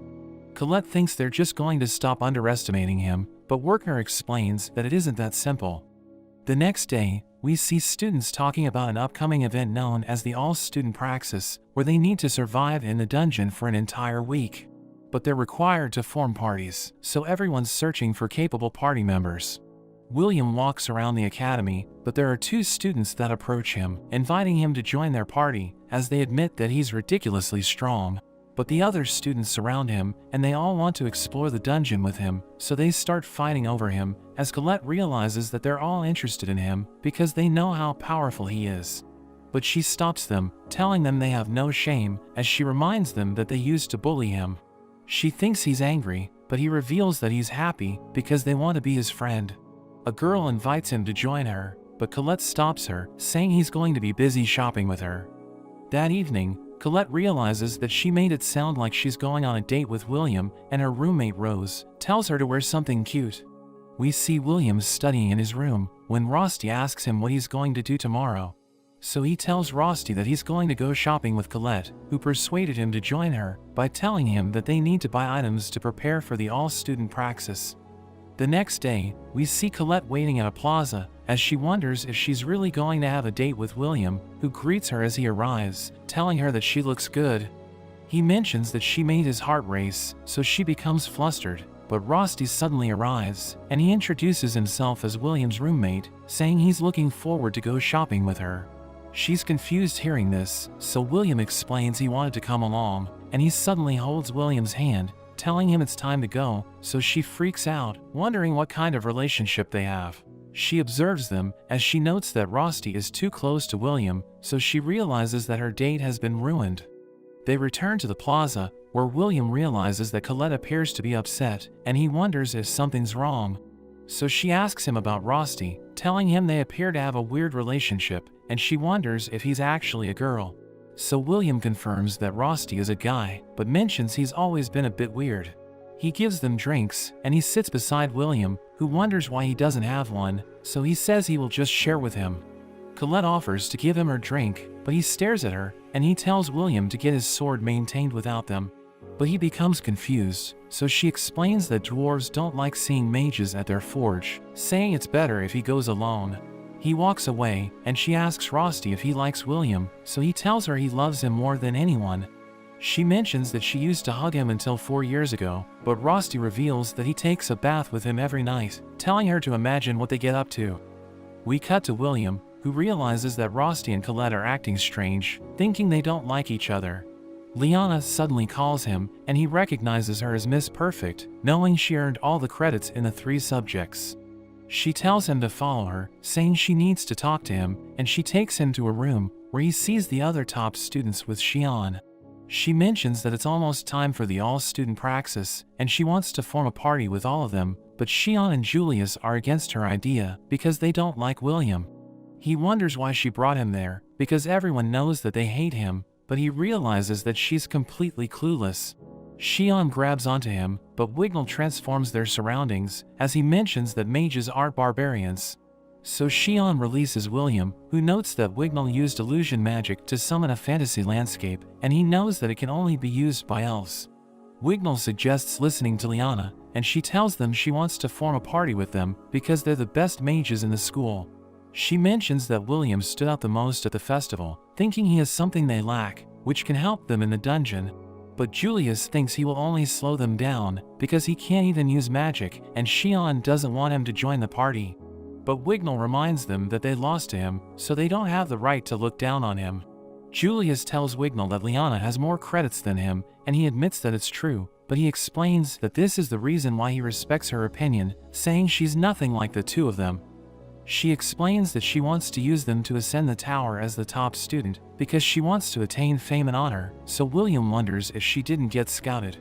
Colette thinks they're just going to stop underestimating him, but Workner explains that it isn't that simple. The next day, we see students talking about an upcoming event known as the All-Student Praxis, where they need to survive in the dungeon for an entire week. But they're required to form parties, so everyone's searching for capable party members. William walks around the academy, but there are two students that approach him, inviting him to join their party, as they admit that he's ridiculously strong. But the other students surround him, and they all want to explore the dungeon with him, so they start fighting over him, as Colette realizes that they're all interested in him, because they know how powerful he is. But she stops them, telling them they have no shame, as she reminds them that they used to bully him. She thinks he's angry, but he reveals that he's happy, because they want to be his friend. A girl invites him to join her, but Colette stops her, saying he's going to be busy shopping with her. That evening, Colette realizes that she made it sound like she's going on a date with William, and her roommate Rose tells her to wear something cute. We see William studying in his room, when Rusty asks him what he's going to do tomorrow. So he tells Rusty that he's going to go shopping with Colette, who persuaded him to join her, by telling him that they need to buy items to prepare for the all-student praxis. The next day, we see Colette waiting at a plaza, as she wonders if she's really going to have a date with William, who greets her as he arrives, telling her that she looks good. He mentions that she made his heart race, so she becomes flustered, but Rusty suddenly arrives, and he introduces himself as William's roommate, saying he's looking forward to go shopping with her. She's confused hearing this, so William explains he wanted to come along, and he suddenly holds William's hand, telling him it's time to go, so she freaks out, wondering what kind of relationship they have. She observes them, as she notes that Rusty is too close to William, so she realizes that her date has been ruined. They return to the plaza, where William realizes that Colette appears to be upset, and he wonders if something's wrong. So she asks him about Rusty, telling him they appear to have a weird relationship, and she wonders if he's actually a girl. So William confirms that Rusty is a guy, but mentions he's always been a bit weird. He gives them drinks, and he sits beside William, who wonders why he doesn't have one, so he says he will just share with him. Colette offers to give him her drink, but he stares at her, and he tells William to get his sword maintained without them. But he becomes confused, so she explains that dwarves don't like seeing mages at their forge, saying it's better if he goes alone. He walks away, and she asks Rusty if he likes William, so he tells her he loves him more than anyone. She mentions that she used to hug him until 4 years ago, but Rusty reveals that he takes a bath with him every night, telling her to imagine what they get up to. We cut to William, who realizes that Rusty and Colette are acting strange, thinking they don't like each other. Liana suddenly calls him, and he recognizes her as Miss Perfect, knowing she earned all the credits in the 3 subjects. She tells him to follow her, saying she needs to talk to him, and she takes him to a room, where he sees the other top students with Xian. She mentions that it's almost time for the all-student praxis, and she wants to form a party with all of them, but Xian and Julius are against her idea, because they don't like William. He wonders why she brought him there, because everyone knows that they hate him, but he realizes that she's completely clueless. Xian grabs onto him, but Wignall transforms their surroundings, as he mentions that mages aren't barbarians. So Xian releases William, who notes that Wignall used illusion magic to summon a fantasy landscape, and he knows that it can only be used by elves. Wignall suggests listening to Liana, and she tells them she wants to form a party with them, because they're the best mages in the school. She mentions that William stood out the most at the festival, thinking he has something they lack, which can help them in the dungeon. But Julius thinks he will only slow them down, because he can't even use magic, and Xian doesn't want him to join the party. But Wignall reminds them that they lost to him, so they don't have the right to look down on him. Julius tells Wignall that Liana has more credits than him, and he admits that it's true, but he explains that this is the reason why he respects her opinion, saying she's nothing like the two of them. She explains that she wants to use them to ascend the tower as the top student, because she wants to attain fame and honor, so William wonders if she didn't get scouted.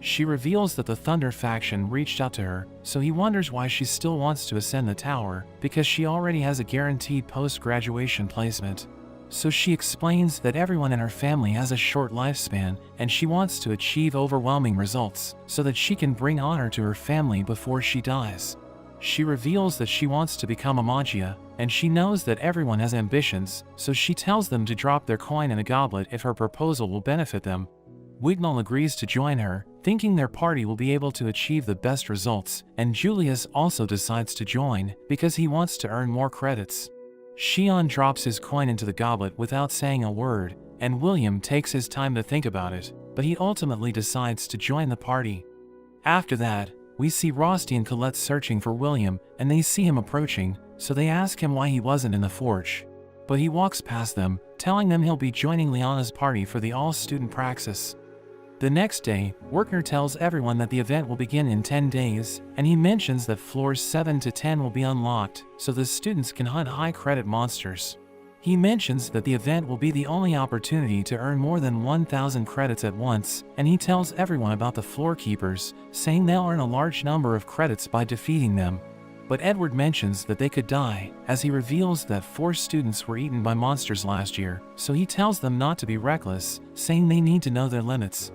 She reveals that the Thunder faction reached out to her, so he wonders why she still wants to ascend the tower, because she already has a guaranteed post-graduation placement. So she explains that everyone in her family has a short lifespan, and she wants to achieve overwhelming results, so that she can bring honor to her family before she dies. She reveals that she wants to become a Magia, and she knows that everyone has ambitions, so she tells them to drop their coin in a goblet if her proposal will benefit them. Wignall agrees to join her, thinking their party will be able to achieve the best results, and Julius also decides to join, because he wants to earn more credits. Xion drops his coin into the goblet without saying a word, and William takes his time to think about it, but he ultimately decides to join the party. After that, we see Rosti and Colette searching for William, and they see him approaching, so they ask him why he wasn't in the forge. But he walks past them, telling them he'll be joining Liana's party for the all-student praxis. The next day, Werkner tells everyone that the event will begin in 10 days, and he mentions that floors 7 to 10 will be unlocked, so the students can hunt high-credit monsters. He mentions that the event will be the only opportunity to earn more than 1,000 credits at once, and he tells everyone about the floor keepers, saying they'll earn a large number of credits by defeating them. But Edward mentions that they could die, as he reveals that 4 students were eaten by monsters last year, so he tells them not to be reckless, saying they need to know their limits.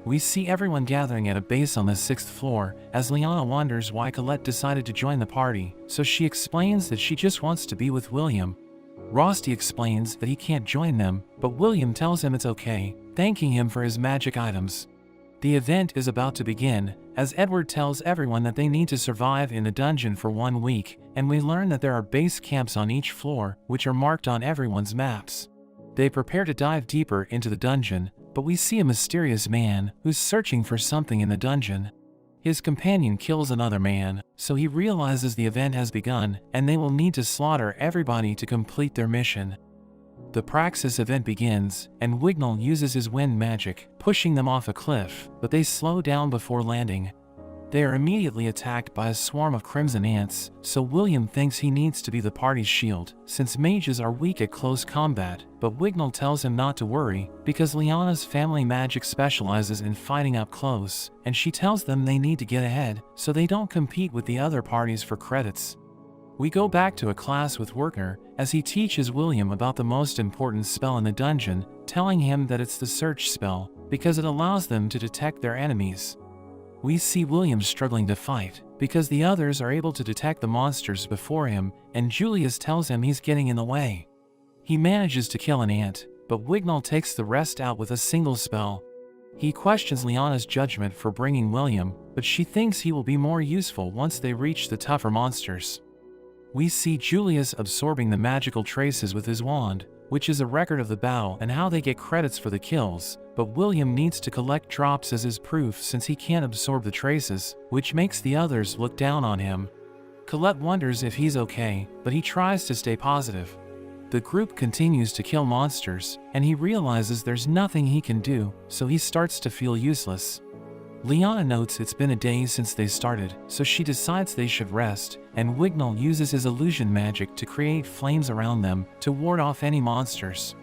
We see everyone gathering at a base on the 6th floor, as Liana wonders why Colette decided to join the party, so she explains that she just wants to be with William. Rosti explains that he can't join them, but William tells him it's okay, thanking him for his magic items. The event is about to begin, as Edward tells everyone that they need to survive in the dungeon for 1 week, and we learn that there are base camps on each floor, which are marked on everyone's maps. They prepare to dive deeper into the dungeon, but we see a mysterious man who's searching for something in the dungeon. His companion kills another man, so he realizes the event has begun and they will need to slaughter everybody to complete their mission. The Praxis event begins, and Wignall uses his wind magic, pushing them off a cliff, but they slow down before landing. They are immediately attacked by a swarm of crimson ants, so William thinks he needs to be the party's shield, since mages are weak at close combat, but Wignall tells him not to worry, because Liana's family magic specializes in fighting up close, and she tells them they need to get ahead, so they don't compete with the other parties for credits. We go back to a class with Werkner, as he teaches William about the most important spell in the dungeon, telling him that it's the search spell, because it allows them to detect their enemies. We see William struggling to fight, because the others are able to detect the monsters before him, and Julius tells him he's getting in the way. He manages to kill an ant, but Wignall takes the rest out with a single spell. He questions Liana's judgment for bringing William, but she thinks he will be more useful once they reach the tougher monsters. We see Julius absorbing the magical traces with his wand, which is a record of the battle and how they get credits for the kills, but William needs to collect drops as his proof since he can't absorb the traces, which makes the others look down on him. Colette wonders if he's okay, but he tries to stay positive. The group continues to kill monsters, and he realizes there's nothing he can do, so he starts to feel useless. Liana notes it's been a day since they started, so she decides they should rest, and Wignall uses his illusion magic to create flames around them to ward off any monsters.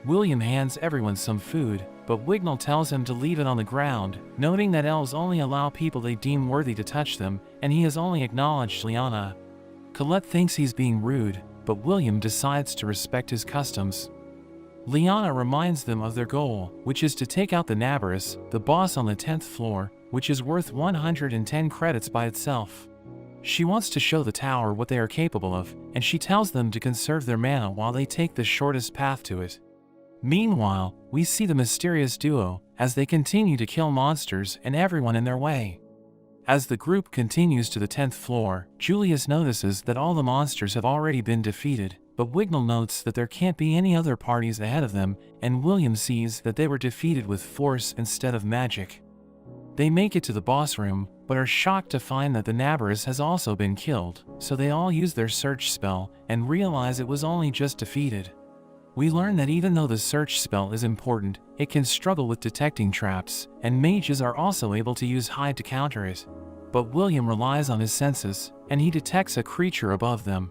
William hands everyone some food, but Wignall tells him to leave it on the ground, noting that elves only allow people they deem worthy to touch them, and he has only acknowledged Liana. Colette thinks he's being rude, but William decides to respect his customs. Liana reminds them of their goal, which is to take out the Nabarus, the boss on the 10th floor, which is worth 110 credits by itself. She wants to show the tower what they are capable of, and she tells them to conserve their mana while they take the shortest path to it. Meanwhile, we see the mysterious duo, as they continue to kill monsters and everyone in their way. As the group continues to the 10th floor, Julius notices that all the monsters have already been defeated, but Wignall notes that there can't be any other parties ahead of them, and William sees that they were defeated with force instead of magic. They make it to the boss room, but are shocked to find that the Nabarus has also been killed, so they all use their search spell and realize it was only just defeated. We learn that even though the search spell is important, it can struggle with detecting traps, and mages are also able to use hide to counter it. But William relies on his senses, and he detects a creature above them.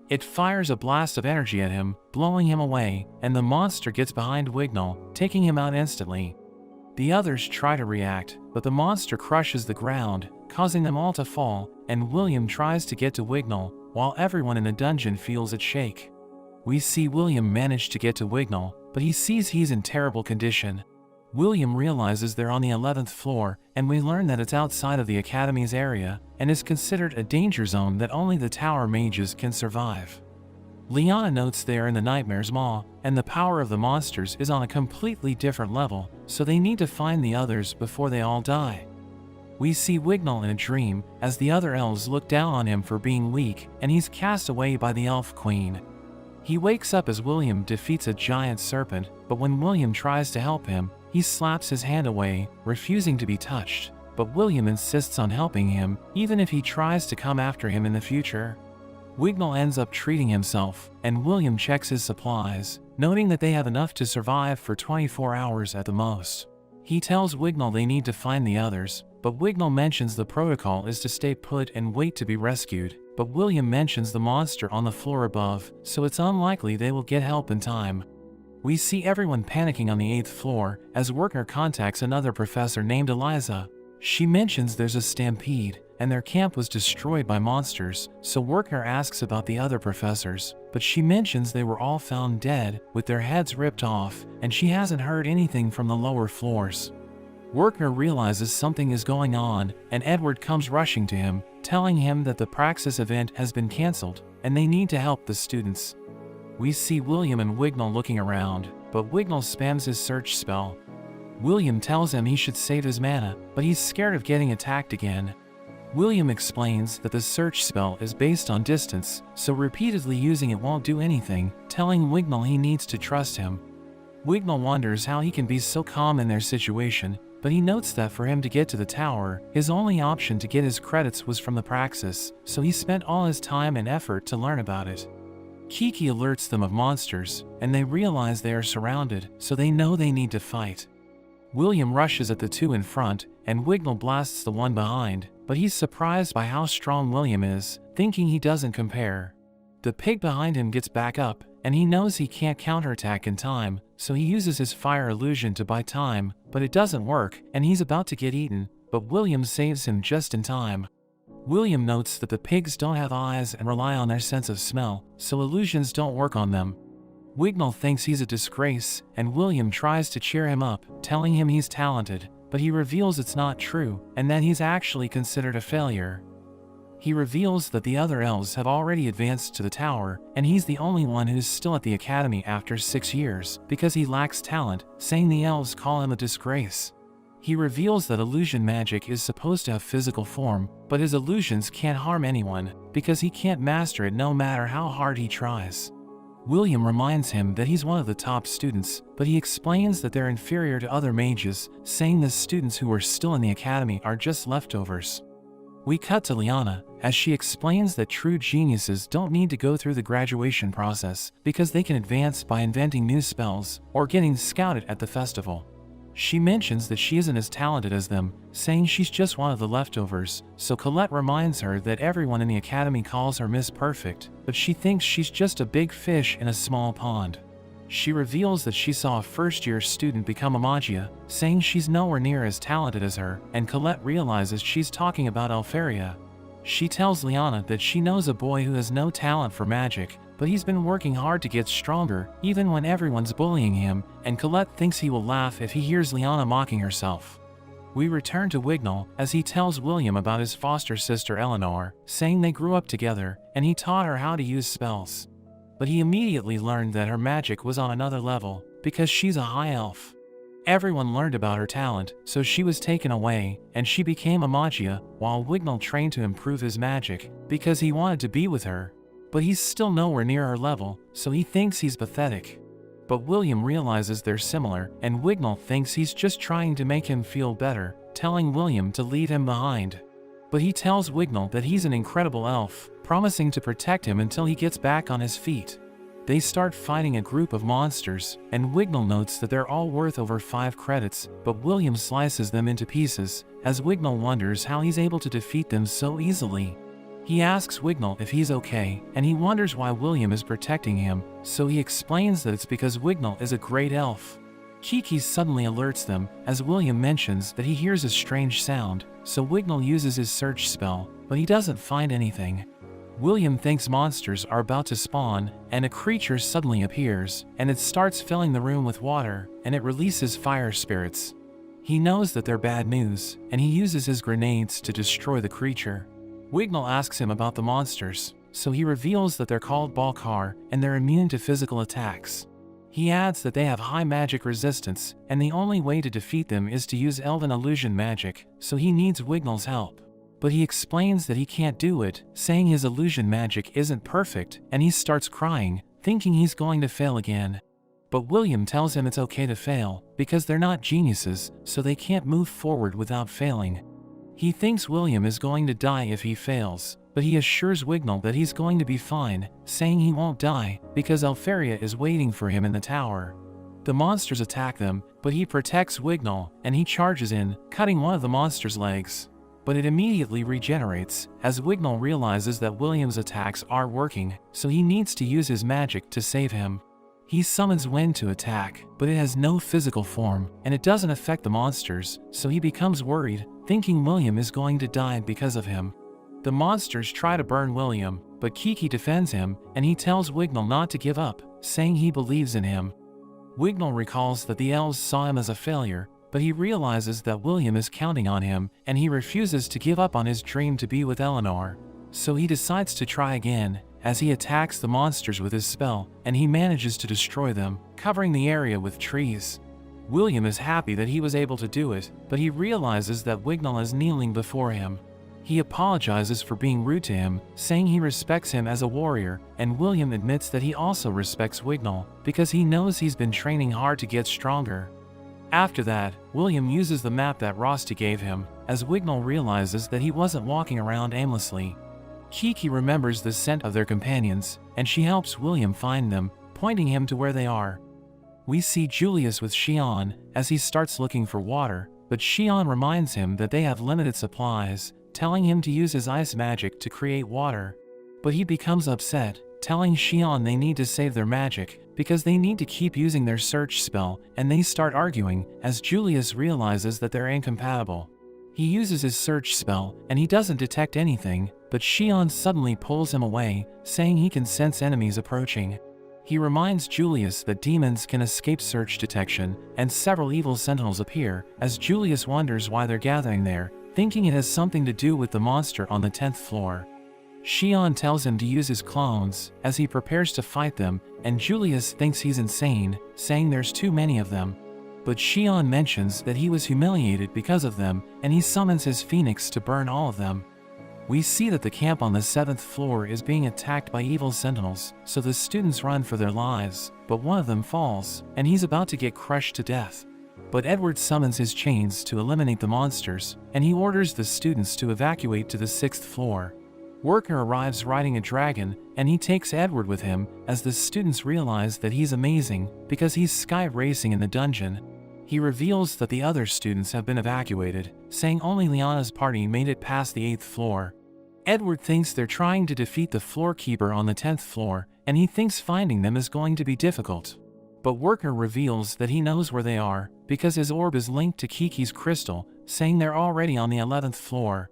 It fires a blast of energy at him, blowing him away, and the monster gets behind Wignall, taking him out instantly. The others try to react, but the monster crushes the ground, causing them all to fall, and William tries to get to Wignall, while everyone in the dungeon feels it shake. We see William manage to get to Wignall, but he sees he's in terrible condition. William realizes they're on the 11th floor, and we learn that it's outside of the Academy's area, and is considered a danger zone that only the tower mages can survive. Liana notes they are in the Nightmare's Maw, and the power of the monsters is on a completely different level, so they need to find the others before they all die. We see Wignall in a dream, as the other elves look down on him for being weak, and he's cast away by the Elf Queen. He wakes up as William defeats a giant serpent, but when William tries to help him, he slaps his hand away, refusing to be touched, but William insists on helping him, even if he tries to come after him in the future. Wignall ends up treating himself, and William checks his supplies, noting that they have enough to survive for 24 hours at the most. He tells Wignall they need to find the others, but Wignall mentions the protocol is to stay put and wait to be rescued, but William mentions the monster on the floor above, so it's unlikely they will get help in time. We see everyone panicking on the 8th floor, as Werther contacts another professor named Eliza. She mentions there's a stampede, and their camp was destroyed by monsters, so Werther asks about the other professors, but she mentions they were all found dead, with their heads ripped off, and she hasn't heard anything from the lower floors. Werther realizes something is going on, and Edward comes rushing to him, telling him that the Praxis event has been cancelled, and they need to help the students. We see William and Wignall looking around, but Wignall spams his search spell. William tells him he should save his mana, but he's scared of getting attacked again. William explains that the search spell is based on distance, so repeatedly using it won't do anything, telling Wignall he needs to trust him. Wignall wonders how he can be so calm in their situation, but he notes that for him to get to the tower, his only option to get his credits was from the Praxis, so he spent all his time and effort to learn about it. Kiki alerts them of monsters, and they realize they are surrounded, so they know they need to fight. William rushes at the two in front, and Wignall blasts the one behind, but he's surprised by how strong William is, thinking he doesn't compare. The pig behind him gets back up, and he knows he can't counterattack in time, so he uses his fire illusion to buy time, but it doesn't work, and he's about to get eaten, but William saves him just in time. William notes that the pigs don't have eyes and rely on their sense of smell, so illusions don't work on them. Wignall thinks he's a disgrace, and William tries to cheer him up, telling him he's talented, but he reveals it's not true, and that he's actually considered a failure. He reveals that the other elves have already advanced to the tower, and he's the only one who's still at the academy after 6 years, because he lacks talent, saying the elves call him a disgrace. He reveals that illusion magic is supposed to have physical form, but his illusions can't harm anyone, because he can't master it no matter how hard he tries. William reminds him that he's one of the top students, but he explains that they're inferior to other mages, saying the students who are still in the academy are just leftovers. We cut to Liana, as she explains that true geniuses don't need to go through the graduation process, because they can advance by inventing new spells, or getting scouted at the festival. She mentions that she isn't as talented as them, saying she's just one of the leftovers, so Colette reminds her that everyone in the academy calls her Miss Perfect, but she thinks she's just a big fish in a small pond. She reveals that she saw a first-year student become a magia, saying she's nowhere near as talented as her, and Colette realizes she's talking about Alferia. She tells Liana that she knows a boy who has no talent for magic, but he's been working hard to get stronger, even when everyone's bullying him, and Colette thinks he will laugh if he hears Liana mocking herself. We return to Wignall, as he tells William about his foster sister Eleanor, saying they grew up together, and he taught her how to use spells. But he immediately learned that her magic was on another level, because she's a high elf. Everyone learned about her talent, so she was taken away, and she became a magia, while Wignall trained to improve his magic, because he wanted to be with her. But he's still nowhere near her level, so he thinks he's pathetic. But William realizes they're similar, and Wignall thinks he's just trying to make him feel better, telling William to leave him behind. But he tells Wignall that he's an incredible elf, promising to protect him until he gets back on his feet. They start fighting a group of monsters, and Wignall notes that they're all worth over 5 credits, but William slices them into pieces, as Wignall wonders how he's able to defeat them so easily. He asks Wignall if he's okay, and he wonders why William is protecting him, so he explains that it's because Wignall is a great elf. Kiki suddenly alerts them as William mentions that he hears a strange sound, so Wignall uses his search spell, but he doesn't find anything. William thinks monsters are about to spawn, and a creature suddenly appears, and it starts filling the room with water, and it releases fire spirits. He knows that they're bad news, and he uses his grenades to destroy the creature. Wignall asks him about the monsters, so he reveals that they're called Balkar, and they're immune to physical attacks. He adds that they have high magic resistance, and the only way to defeat them is to use Elven illusion magic, so he needs Wignall's help. But he explains that he can't do it, saying his illusion magic isn't perfect, and he starts crying, thinking he's going to fail again. But William tells him it's okay to fail, because they're not geniuses, so they can't move forward without failing. He thinks William is going to die if he fails, but he assures Wignall that he's going to be fine, saying he won't die, because Elfaria is waiting for him in the tower. The monsters attack them, but he protects Wignall, and he charges in, cutting one of the monster's legs. But it immediately regenerates, as Wignall realizes that William's attacks are working, so he needs to use his magic to save him. He summons wind to attack, but it has no physical form, and it doesn't affect the monsters, so he becomes worried, thinking William is going to die because of him. The monsters try to burn William, but Kiki defends him, and he tells Wignall not to give up, saying he believes in him. Wignall recalls that the elves saw him as a failure, but he realizes that William is counting on him, and he refuses to give up on his dream to be with Eleanor. So he decides to try again, as he attacks the monsters with his spell, and he manages to destroy them, covering the area with trees. William is happy that he was able to do it, but he realizes that Wignall is kneeling before him. He apologizes for being rude to him, saying he respects him as a warrior, and William admits that he also respects Wignall, because he knows he's been training hard to get stronger. After that, William uses the map that Rosti gave him, as Wignall realizes that he wasn't walking around aimlessly. Kiki remembers the scent of their companions, and she helps William find them, pointing him to where they are. We see Julius with Xion, as he starts looking for water, but Xion reminds him that they have limited supplies, telling him to use his ice magic to create water. But he becomes upset, telling Xion they need to save their magic, because they need to keep using their search spell, and they start arguing, as Julius realizes that they're incompatible. He uses his search spell, and he doesn't detect anything, but Xion suddenly pulls him away, saying he can sense enemies approaching. He reminds Julius that demons can escape search detection, and several evil sentinels appear, as Julius wonders why they're gathering there, thinking it has something to do with the monster on the 10th floor. Xion tells him to use his clones, as he prepares to fight them, and Julius thinks he's insane, saying there's too many of them. But Xion mentions that he was humiliated because of them, and he summons his phoenix to burn all of them. We see that the camp on the 7th floor is being attacked by evil sentinels, so the students run for their lives, but one of them falls, and he's about to get crushed to death. But Edward summons his chains to eliminate the monsters, and he orders the students to evacuate to the 6th floor. Worker arrives riding a dragon, and he takes Edward with him, as the students realize that he's amazing, because he's sky racing in the dungeon. He reveals that the other students have been evacuated, saying only Liana's party made it past the 8th floor. Edward thinks they're trying to defeat the floorkeeper on the 10th floor, and he thinks finding them is going to be difficult. But Worker reveals that he knows where they are, because his orb is linked to Kiki's crystal, saying they're already on the 11th floor.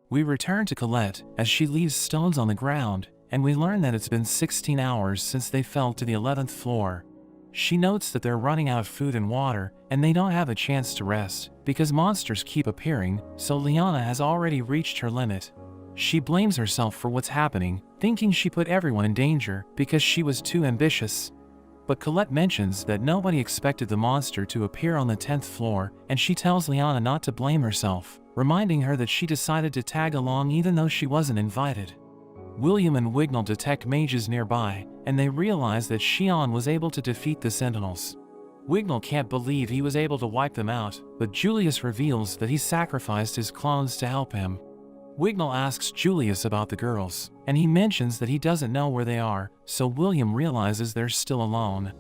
We return to Colette, as she leaves stones on the ground, and we learn that it's been 16 hours since they fell to the 11th floor. She notes that they're running out of food and water, and they don't have a chance to rest, because monsters keep appearing, so Liana has already reached her limit. She blames herself for what's happening, thinking she put everyone in danger because she was too ambitious. But Colette mentions that nobody expected the monster to appear on the 10th floor, and she tells Liana not to blame herself, reminding her that she decided to tag along even though she wasn't invited. William and Wignall detect mages nearby, and they realize that Xion was able to defeat the sentinels. Wignall can't believe he was able to wipe them out, but Julius reveals that he sacrificed his clones to help him. Wignall asks Julius about the girls, and he mentions that he doesn't know where they are, so William realizes they're still alone.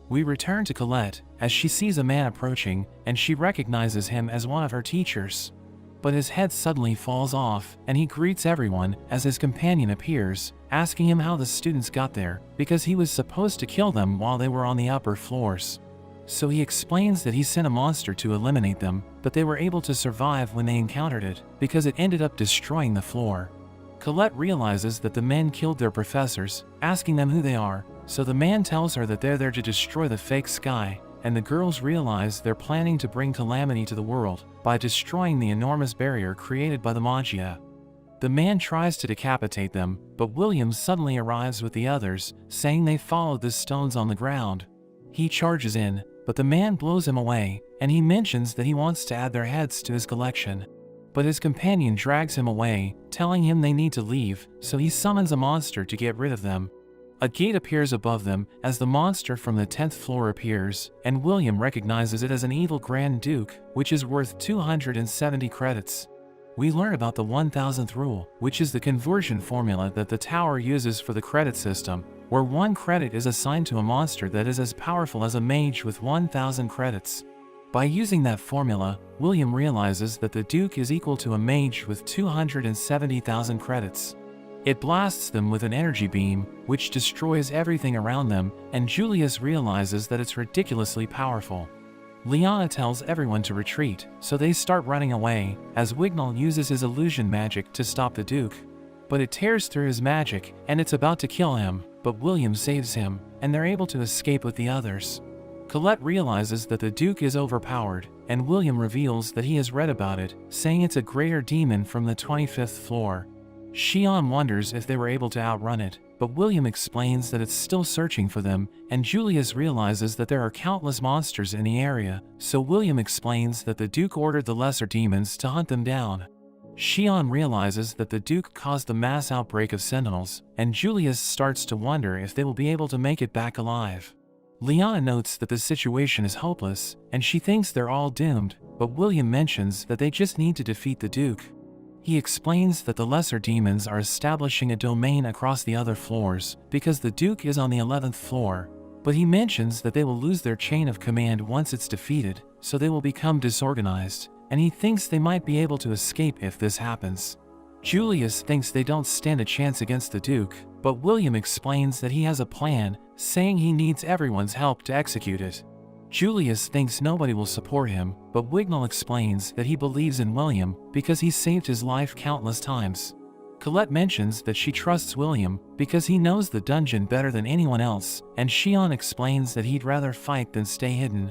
We return to Colette, as she sees a man approaching, and she recognizes him as one of her teachers. But his head suddenly falls off, and he greets everyone as his companion appears, asking him how the students got there, because he was supposed to kill them while they were on the upper floors. so he explains that he sent a monster to eliminate them, but they were able to survive when they encountered it, because it ended up destroying the floor. Colette realizes that the men killed their professors, asking them who they are, so the man tells her that they're there to destroy the fake sky, and the girls realize they're planning to bring calamity to the world by destroying the enormous barrier created by the Magia. The man tries to decapitate them, but William suddenly arrives with the others, saying they followed the stones on the ground. He charges in, but the man blows him away, and he mentions that he wants to add their heads to his collection. But his companion drags him away, telling him they need to leave, so he summons a monster to get rid of them. A gate appears above them as the monster from the 10th floor appears, and William recognizes it as an evil Grand Duke, which is worth 270 credits. We learn about the 1000th rule, which is the conversion formula that the tower uses for the credit system, where 1 credit is assigned to a monster that is as powerful as a mage with 1000 credits. By using that formula, William realizes that the Duke is equal to a mage with 270,000 credits. It blasts them with an energy beam, which destroys everything around them, and Julius realizes that it's ridiculously powerful. Liana tells everyone to retreat, so they start running away, as Wignall uses his illusion magic to stop the Duke. But it tears through his magic, and it's about to kill him, but William saves him, and they're able to escape with the others. Colette realizes that the Duke is overpowered, and William reveals that he has read about it, saying it's a greater demon from the 25th floor. Xian wonders if they were able to outrun it, but William explains that it's still searching for them, and Julius realizes that there are countless monsters in the area, so William explains that the Duke ordered the lesser demons to hunt them down. Xian realizes that the Duke caused the mass outbreak of Sentinels, and Julius starts to wonder if they will be able to make it back alive. Liana notes that the situation is hopeless, and she thinks they're all doomed, but William mentions that they just need to defeat the Duke. He explains that the lesser demons are establishing a domain across the other floors, because the Duke is on the 11th floor, but he mentions that they will lose their chain of command once it's defeated, so they will become disorganized, and he thinks they might be able to escape if this happens. Julius thinks they don't stand a chance against the Duke, but William explains that he has a plan, saying he needs everyone's help to execute it. Julius thinks nobody will support him, but Wignall explains that he believes in William because he saved his life countless times. Colette mentions that she trusts William because he knows the dungeon better than anyone else, and Xian explains that he'd rather fight than stay hidden.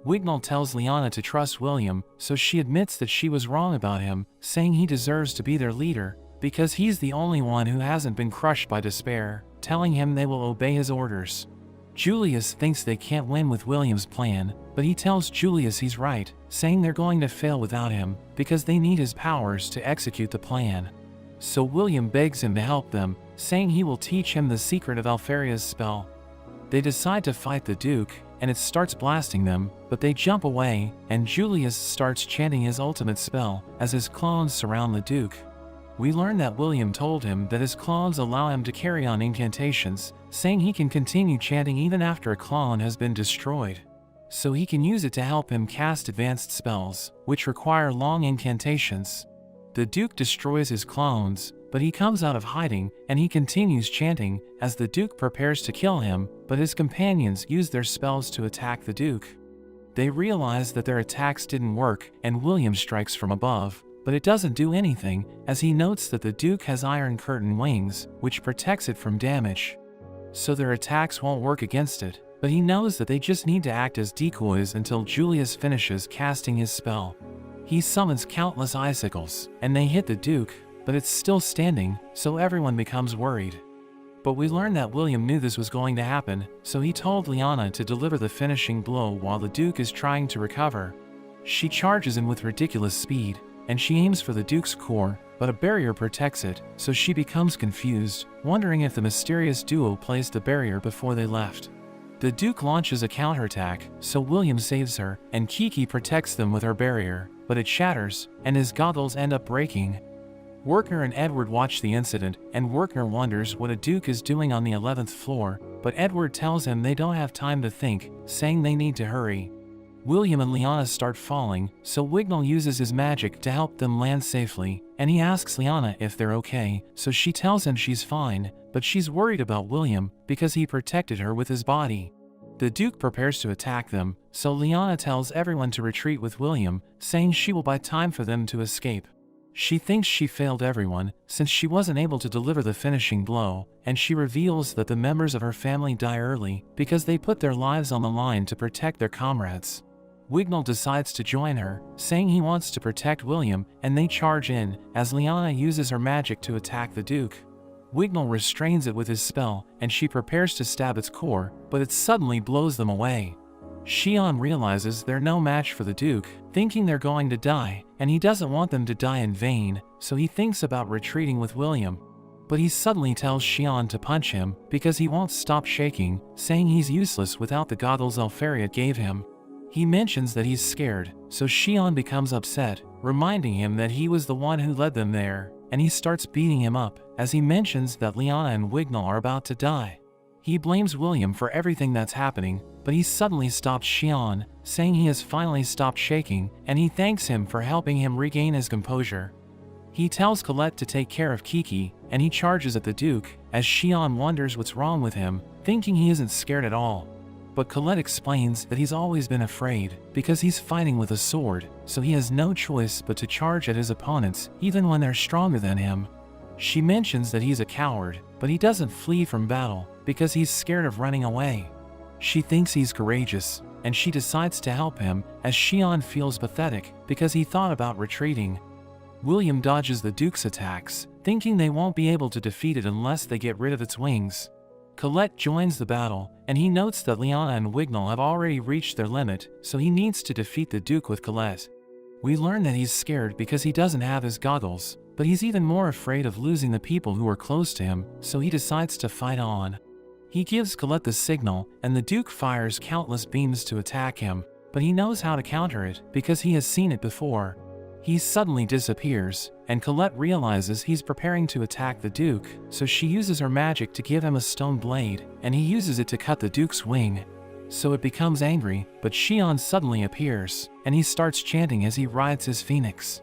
Wignall tells Liana to trust William, so she admits that she was wrong about him, saying he deserves to be their leader because he's the only one who hasn't been crushed by despair, telling him they will obey his orders. Julius thinks they can't win with William's plan, but he tells Julius he's right, saying they're going to fail without him because they need his powers to execute the plan. So William begs him to help them, saying he will teach him the secret of Alfaria's spell. They decide to fight the Duke, and it starts blasting them, but they jump away, and Julius starts chanting his ultimate spell as his clones surround the Duke. We learn that William told him that his clones allow him to carry on incantations, saying he can continue chanting even after a clone has been destroyed. So he can use it to help him cast advanced spells, which require long incantations. The Duke destroys his clones, but he comes out of hiding, and he continues chanting as the Duke prepares to kill him, but his companions use their spells to attack the Duke. They realize that their attacks didn't work, and William strikes from above, but it doesn't do anything, as he notes that the Duke has Iron Curtain wings, which protects it from damage. So their attacks won't work against it, but he knows that they just need to act as decoys until Julius finishes casting his spell. He summons countless icicles, and they hit the Duke, but it's still standing, so everyone becomes worried. But we learn that William knew this was going to happen, so he told Liana to deliver the finishing blow while the Duke is trying to recover. She charges in with ridiculous speed, and she aims for the Duke's core, but a barrier protects it, so she becomes confused, wondering if the mysterious duo placed the barrier before they left. The Duke launches a counterattack, so William saves her, and Kiki protects them with her barrier, but it shatters, and his goggles end up breaking. Wertner and Edward watch the incident, and Wertner wonders what a Duke is doing on the 11th floor, but Edward tells him they don't have time to think, saying they need to hurry. William and Liana start falling, so Wignall uses his magic to help them land safely, and he asks Liana if they're okay, so she tells him she's fine, but she's worried about William because he protected her with his body. The Duke prepares to attack them, so Lyanna tells everyone to retreat with William, saying she will buy time for them to escape. She thinks she failed everyone, since she wasn't able to deliver the finishing blow, and she reveals that the members of her family die early because they put their lives on the line to protect their comrades. Wignall decides to join her, saying he wants to protect William, and they charge in, as Lyanna uses her magic to attack the Duke. Wignall restrains it with his spell, and she prepares to stab its core, but it suddenly blows them away. Xian realizes they're no match for the Duke, thinking they're going to die, and he doesn't want them to die in vain, so he thinks about retreating with William. But he suddenly tells Xian to punch him, because he won't stop shaking, saying he's useless without the goggles Elfariat gave him. He mentions that he's scared, so Xian becomes upset, reminding him that he was the one who led them there, and he starts beating him up, as he mentions that Lyanna and Wignall are about to die. He blames William for everything that's happening, but he suddenly stops Xian, saying he has finally stopped shaking, and he thanks him for helping him regain his composure. He tells Colette to take care of Kiki, and he charges at the Duke, as Xian wonders what's wrong with him, thinking he isn't scared at all. But Colette explains that he's always been afraid, because he's fighting with a sword, so he has no choice but to charge at his opponents, even when they're stronger than him. She mentions that he's a coward, but he doesn't flee from battle, because he's scared of running away. She thinks he's courageous, and she decides to help him, as Xian feels pathetic, because he thought about retreating. William dodges the Duke's attacks, thinking they won't be able to defeat it unless they get rid of its wings. Colette joins the battle, and he notes that Lyanna and Wignall have already reached their limit, so he needs to defeat the Duke with Colette. We learn that he's scared because he doesn't have his goggles, but he's even more afraid of losing the people who are close to him, so he decides to fight on. He gives Colette the signal, and the Duke fires countless beams to attack him, but he knows how to counter it because he has seen it before. He suddenly disappears, and Colette realizes he's preparing to attack the Duke, so she uses her magic to give him a stone blade, and he uses it to cut the Duke's wing. So it becomes angry, but Xian suddenly appears, and he starts chanting as he rides his phoenix.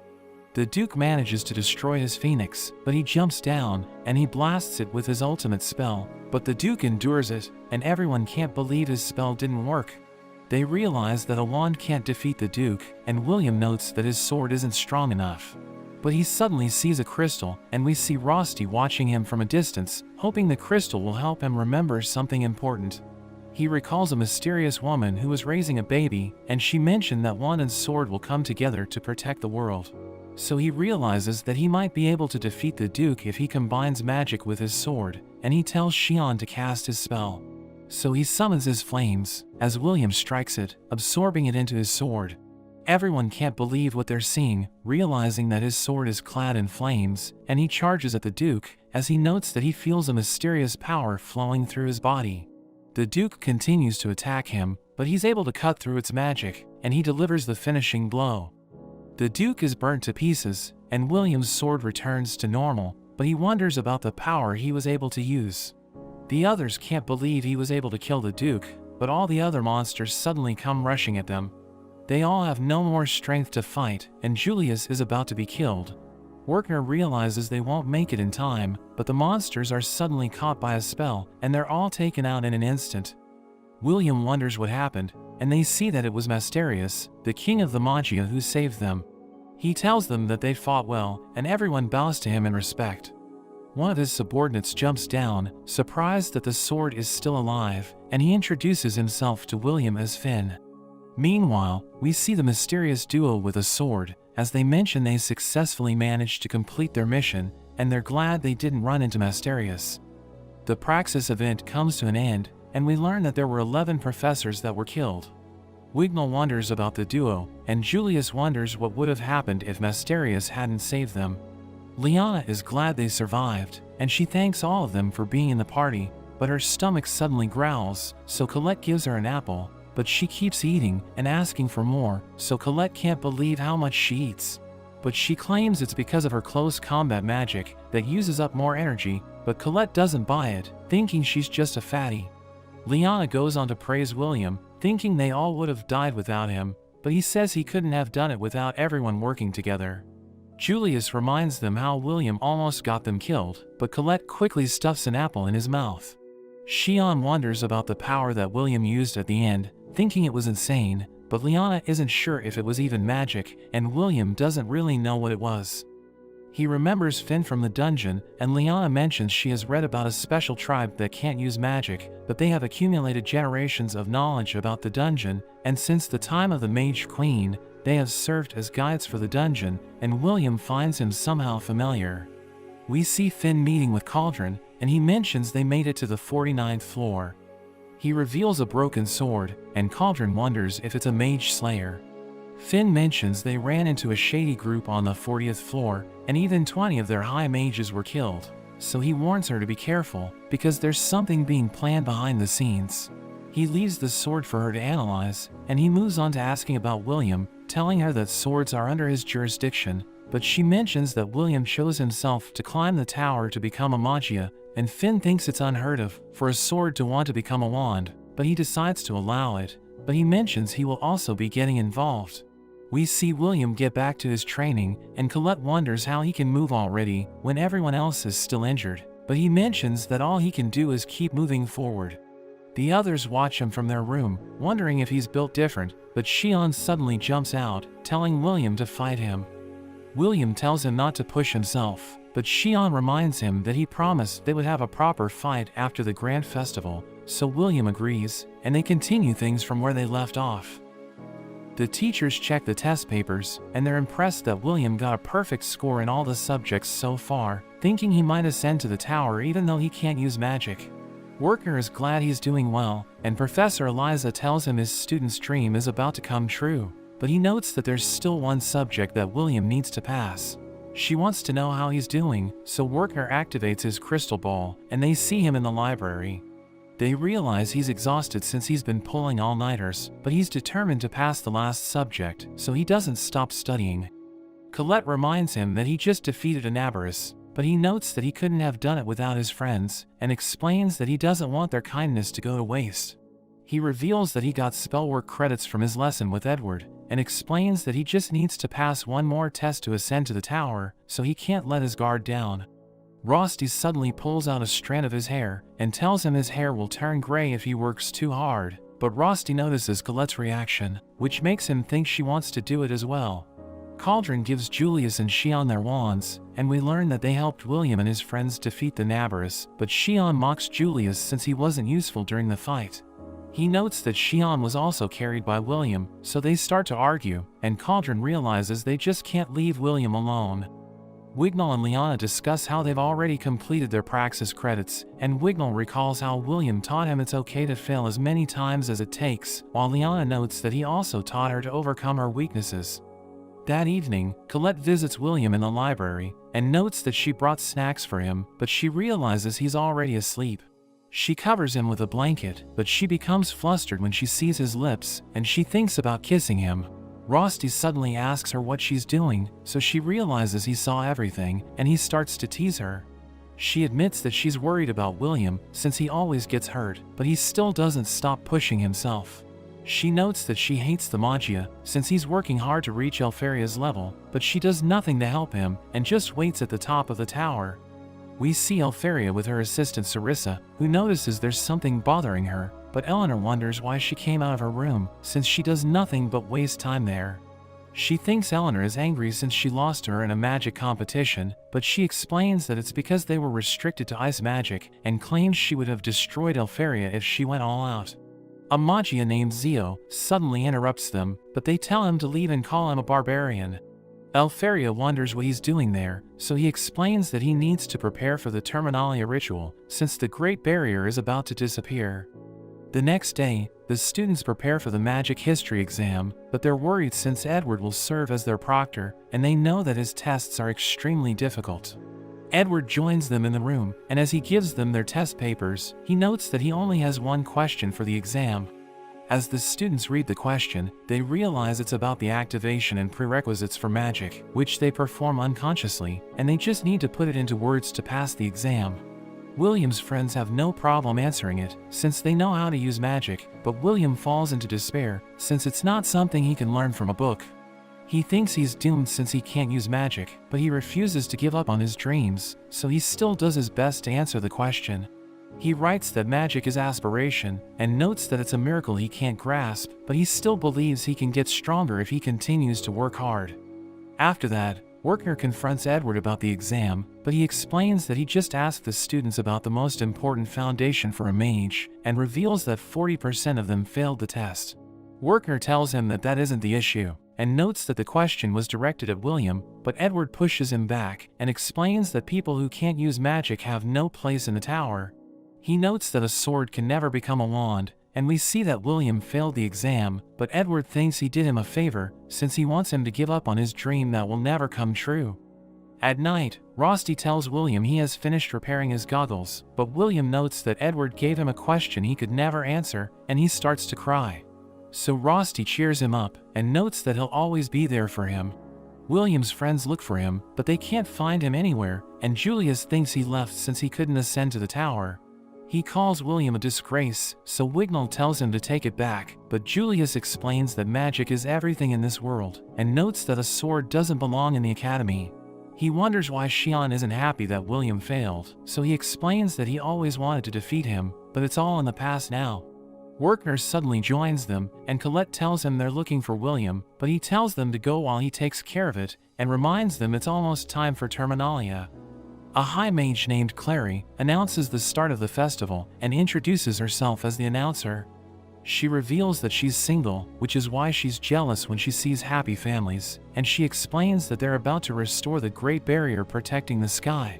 The Duke manages to destroy his phoenix, but he jumps down, and he blasts it with his ultimate spell, but the Duke endures it, and everyone can't believe his spell didn't work. They realize that a wand can't defeat the Duke, and William notes that his sword isn't strong enough. But he suddenly sees a crystal, and we see Rosti watching him from a distance, hoping the crystal will help him remember something important. He recalls a mysterious woman who was raising a baby, and she mentioned that wand and sword will come together to protect the world. So he realizes that he might be able to defeat the Duke if he combines magic with his sword, and he tells Xian to cast his spell. So he summons his flames, as William strikes it, absorbing it into his sword. Everyone can't believe what they're seeing, realizing that his sword is clad in flames, and he charges at the Duke, as he notes that he feels a mysterious power flowing through his body. The Duke continues to attack him, but he's able to cut through its magic, and he delivers the finishing blow. The Duke is burnt to pieces, and William's sword returns to normal, but he wonders about the power he was able to use. The others can't believe he was able to kill the Duke, but all the other monsters suddenly come rushing at them. They all have no more strength to fight, and Julius is about to be killed. Werkner realizes they won't make it in time, but the monsters are suddenly caught by a spell, and they're all taken out in an instant. William wonders what happened, and they see that it was Masterius, the king of the Magia, who saved them. He tells them that they fought well, and everyone bows to him in respect. One of his subordinates jumps down, surprised that the sword is still alive, and he introduces himself to William as Finn. Meanwhile, we see the mysterious duo with a sword, as they mention they successfully managed to complete their mission, and they're glad they didn't run into Masterius. The Praxis event comes to an end, and we learn that there were 11 professors that were killed. Wignall wonders about the duo, and Julius wonders what would have happened if Masterius hadn't saved them. Lyanna is glad they survived, and she thanks all of them for being in the party, but her stomach suddenly growls, so Colette gives her an apple, but she keeps eating and asking for more, so Colette can't believe how much she eats. But she claims it's because of her close combat magic that uses up more energy, but Colette doesn't buy it, thinking she's just a fatty. Lyanna goes on to praise William, thinking they all would have died without him, but he says he couldn't have done it without everyone working together. Julius reminds them how William almost got them killed, but Colette quickly stuffs an apple in his mouth. Shion wonders about the power that William used at the end, thinking it was insane, but Liana isn't sure if it was even magic, and William doesn't really know what it was. He remembers Finn from the dungeon, and Liana mentions she has read about a special tribe that can't use magic, but they have accumulated generations of knowledge about the dungeon, and since the time of the Mage Queen, they have served as guides for the dungeon, and William finds him somehow familiar. We see Finn meeting with Cauldron, and he mentions they made it to the 49th floor. He reveals a broken sword, and Cauldron wonders if it's a mage slayer. Finn mentions they ran into a shady group on the 40th floor, and even 20 of their high mages were killed, so he warns her to be careful, because there's something being planned behind the scenes. He leaves the sword for her to analyze, and he moves on to asking about William, telling her that swords are under his jurisdiction, but she mentions that William chose himself to climb the tower to become a magia, and Finn thinks it's unheard of for a sword to want to become a wand, but he decides to allow it, but he mentions he will also be getting involved. We see William get back to his training, and Colette wonders how he can move already when everyone else is still injured, but he mentions that all he can do is keep moving forward. The others watch him from their room, wondering if he's built different, but Shion suddenly jumps out, telling William to fight him. William tells him not to push himself, but Shion reminds him that he promised they would have a proper fight after the Grand Festival, so William agrees, and they continue things from where they left off. The teachers check the test papers, and they're impressed that William got a perfect score in all the subjects so far, thinking he might ascend to the tower even though he can't use magic. Worker is glad he's doing well, and Professor Eliza tells him his student's dream is about to come true, but he notes that there's still one subject that William needs to pass. She wants to know how he's doing, so Worker activates his crystal ball, and they see him in the library. They realize he's exhausted since he's been pulling all-nighters, but he's determined to pass the last subject, so he doesn't stop studying. Colette reminds him that he just defeated an Aberrus, but he notes that he couldn't have done it without his friends, and explains that he doesn't want their kindness to go to waste. He reveals that he got spellwork credits from his lesson with Edward, and explains that he just needs to pass one more test to ascend to the tower, so he can't let his guard down. Rosti suddenly pulls out a strand of his hair, and tells him his hair will turn gray if he works too hard, but Rosti notices Colette's reaction, which makes him think she wants to do it as well. Cauldron gives Julius and Shion their wands, and we learn that they helped William and his friends defeat the Nabarus, but Shion mocks Julius since he wasn't useful during the fight. He notes that Shion was also carried by William, so they start to argue, and Cauldron realizes they just can't leave William alone. Wignall and Liana discuss how they've already completed their praxis credits, and Wignall recalls how William taught him it's okay to fail as many times as it takes, while Liana notes that he also taught her to overcome her weaknesses. That evening, Colette visits William in the library, and notes that she brought snacks for him, but she realizes he's already asleep. She covers him with a blanket, but she becomes flustered when she sees his lips, and she thinks about kissing him. Rosti suddenly asks her what she's doing, so she realizes he saw everything, and he starts to tease her. She admits that she's worried about William, since he always gets hurt, but he still doesn't stop pushing himself. She notes that she hates the Magia, since he's working hard to reach Elfaria's level, but she does nothing to help him, and just waits at the top of the tower. We see Elfaria with her assistant Sarissa, who notices there's something bothering her, but Eleanor wonders why she came out of her room, since she does nothing but waste time there. She thinks Eleanor is angry since she lost to her in a magic competition, but she explains that it's because they were restricted to ice magic, and claims she would have destroyed Elfaria if she went all out. A Magia named Zio suddenly interrupts them, but they tell him to leave and call him a barbarian. Elfaria wonders what he's doing there, so he explains that he needs to prepare for the Terminalia ritual, since the Great Barrier is about to disappear. The next day, the students prepare for the magic history exam, but they're worried since Edward will serve as their proctor, and they know that his tests are extremely difficult. Edward joins them in the room, and as he gives them their test papers, he notes that he only has one question for the exam. As the students read the question, they realize it's about the activation and prerequisites for magic, which they perform unconsciously, and they just need to put it into words to pass the exam. William's friends have no problem answering it, since they know how to use magic, but William falls into despair, since it's not something he can learn from a book. He thinks he's doomed since he can't use magic, but he refuses to give up on his dreams, so he still does his best to answer the question. He writes that magic is aspiration, and notes that it's a miracle he can't grasp, but he still believes he can get stronger if he continues to work hard. After that, Wertner confronts Edward about the exam, but he explains that he just asked the students about the most important foundation for a mage, and reveals that 40% of them failed the test. Wertner tells him that that isn't the issue, and notes that the question was directed at William, but Edward pushes him back, and explains that people who can't use magic have no place in the tower. He notes that a sword can never become a wand, and we see that William failed the exam, but Edward thinks he did him a favor, since he wants him to give up on his dream that will never come true. At night, Rusty tells William he has finished repairing his goggles, but William notes that Edward gave him a question he could never answer, and he starts to cry. So Rusty cheers him up, and notes that he'll always be there for him. William's friends look for him, but they can't find him anywhere, and Julius thinks he left since he couldn't ascend to the tower. He calls William a disgrace, so Wignall tells him to take it back, but Julius explains that magic is everything in this world, and notes that a sword doesn't belong in the academy. He wonders why Shion isn't happy that William failed, so he explains that he always wanted to defeat him, but it's all in the past now. Wertner suddenly joins them, and Colette tells him they're looking for William, but he tells them to go while he takes care of it, and reminds them it's almost time for Terminalia. A high mage named Clary announces the start of the festival and introduces herself as the announcer. She reveals that she's single, which is why she's jealous when she sees happy families, and she explains that they're about to restore the Great Barrier protecting the sky.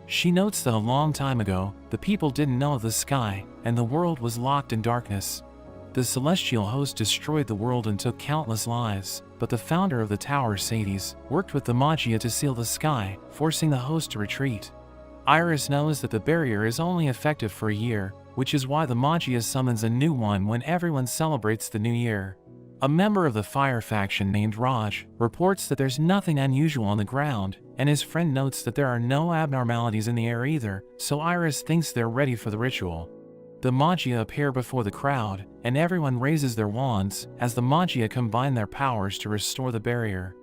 She notes that a long time ago, the people didn't know of the sky, and the world was locked in darkness. The celestial host destroyed the world and took countless lives, but the founder of the tower, Sades, worked with the Magia to seal the sky, forcing the host to retreat. Iris knows that the barrier is only effective for a year, which is why the Magia summons a new one when everyone celebrates the new year. A member of the fire faction named Raj reports that there's nothing unusual on the ground, and his friend notes that there are no abnormalities in the air either, so Iris thinks they're ready for the ritual. The Magia appear before the crowd, and everyone raises their wands, as the Magia combine their powers to restore the barrier.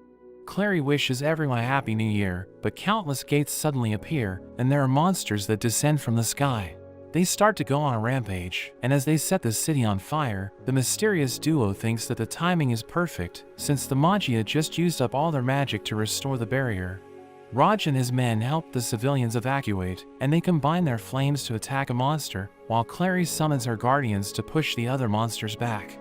Clary wishes everyone a happy new year, but countless gates suddenly appear, and there are monsters that descend from the sky. They start to go on a rampage, and as they set the city on fire, the mysterious duo thinks that the timing is perfect, since the Magia just used up all their magic to restore the barrier. Raj and his men help the civilians evacuate, and they combine their flames to attack a monster, while Clary summons her guardians to push the other monsters back.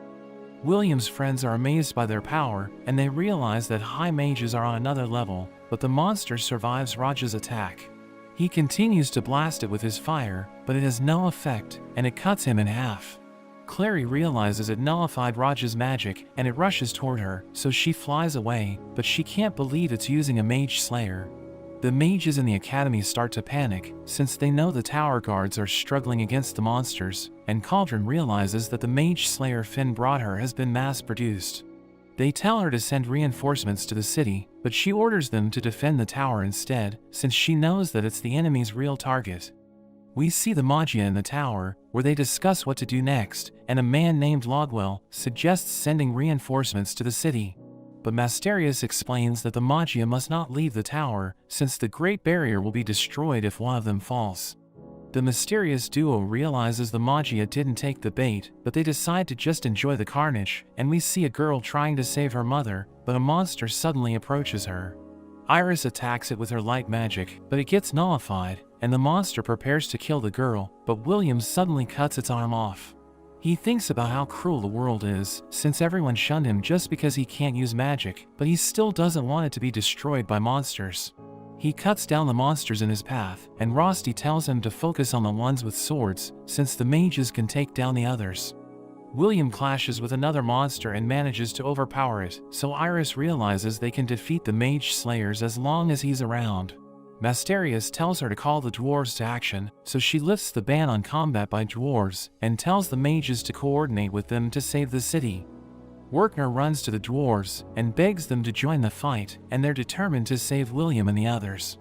William's friends are amazed by their power, and they realize that high mages are on another level, but the monster survives Raj's attack. He continues to blast it with his fire, but it has no effect, and it cuts him in half. Clary realizes it nullified Raj's magic, and it rushes toward her, so she flies away, but she can't believe it's using a mage slayer. The mages in the academy start to panic, since they know the tower guards are struggling against the monsters, and Cauldron realizes that the mage slayer Finn brought her has been mass-produced. They tell her to send reinforcements to the city, but she orders them to defend the tower instead, since she knows that it's the enemy's real target. We see the Magia in the tower, where they discuss what to do next, and a man named Logwell suggests sending reinforcements to the city. But Masterius explains that the Magia must not leave the tower, since the Great Barrier will be destroyed if one of them falls. The mysterious duo realizes the Magia didn't take the bait, but they decide to just enjoy the carnage, and we see a girl trying to save her mother, but a monster suddenly approaches her. Iris attacks it with her light magic, but it gets nullified, and the monster prepares to kill the girl, but William suddenly cuts its arm off. He thinks about how cruel the world is, since everyone shunned him just because he can't use magic, but he still doesn't want it to be destroyed by monsters. He cuts down the monsters in his path, and Rusty tells him to focus on the ones with swords, since the mages can take down the others. William clashes with another monster and manages to overpower it, so Iris realizes they can defeat the mage slayers as long as he's around. Masterius tells her to call the dwarves to action, so she lifts the ban on combat by dwarves, and tells the mages to coordinate with them to save the city. Wertner runs to the dwarves, and begs them to join the fight, and they're determined to save William and the others.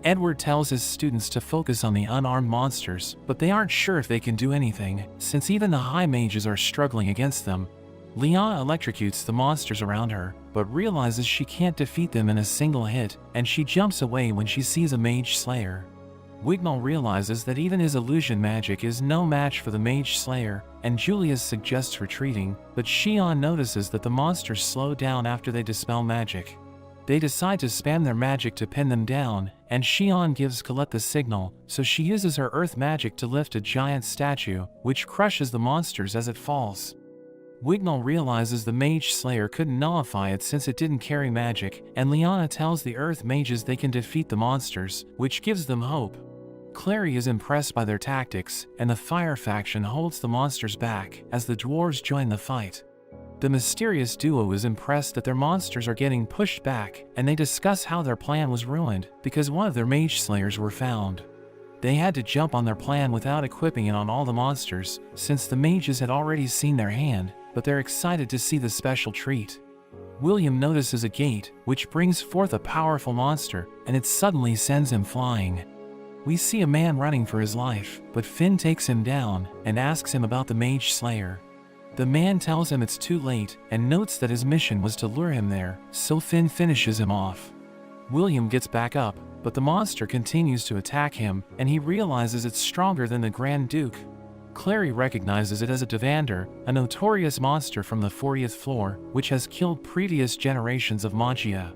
Edward tells his students to focus on the unarmed monsters, but they aren't sure if they can do anything, since even the high mages are struggling against them. Liana electrocutes the monsters around her, but realizes she can't defeat them in a single hit, and she jumps away when she sees a mage slayer. Wignall realizes that even his illusion magic is no match for the Mage Slayer, and Julius suggests retreating, but Xion notices that the monsters slow down after they dispel magic. They decide to spam their magic to pin them down, and Xion gives Colette the signal, so she uses her earth magic to lift a giant statue, which crushes the monsters as it falls. Wignall realizes the Mage Slayer couldn't nullify it since it didn't carry magic, and Liana tells the Earth Mages they can defeat the monsters, which gives them hope. Clary is impressed by their tactics, and the Fire faction holds the monsters back as the dwarves join the fight. The mysterious duo is impressed that their monsters are getting pushed back, and they discuss how their plan was ruined because one of their Mage Slayers were found. They had to jump on their plan without equipping it on all the monsters, since the mages had already seen their hand, but they're excited to see the special treat. William notices a gate, which brings forth a powerful monster, and it suddenly sends him flying. We see a man running for his life, but Finn takes him down and asks him about the Mage Slayer. The man tells him it's too late and notes that his mission was to lure him there, so Finn finishes him off. William gets back up, but the monster continues to attack him, and he realizes it's stronger than the Grand Duke. Clary recognizes it as a Devander, a notorious monster from the 40th floor, which has killed previous generations of Magia.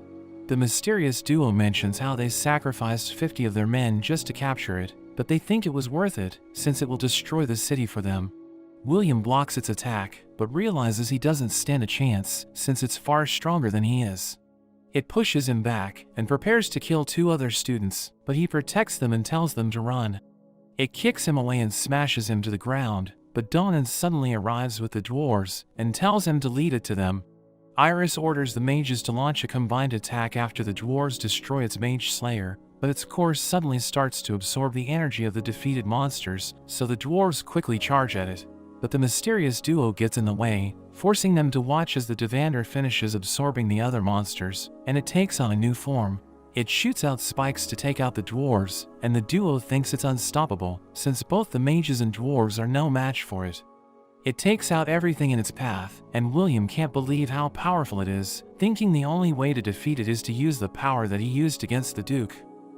The mysterious duo mentions how they sacrificed 50 of their men just to capture it, but they think it was worth it, since it will destroy the city for them. William blocks its attack, but realizes he doesn't stand a chance, since it's far stronger than he is. It pushes him back, and prepares to kill 2 other students, but he protects them and tells them to run. It kicks him away and smashes him to the ground, but Donan suddenly arrives with the dwarves, and tells him to lead it to them. Iris orders the mages to launch a combined attack after the dwarves destroy its Mage Slayer, but its core suddenly starts to absorb the energy of the defeated monsters, so the dwarves quickly charge at it. But the mysterious duo gets in the way, forcing them to watch as the Devander finishes absorbing the other monsters, and it takes on a new form. It shoots out spikes to take out the dwarves, and the duo thinks it's unstoppable, since both the mages and dwarves are no match for it. It takes out everything in its path, and William can't believe how powerful it is, thinking the only way to defeat it is to use the power that he used against the Duke.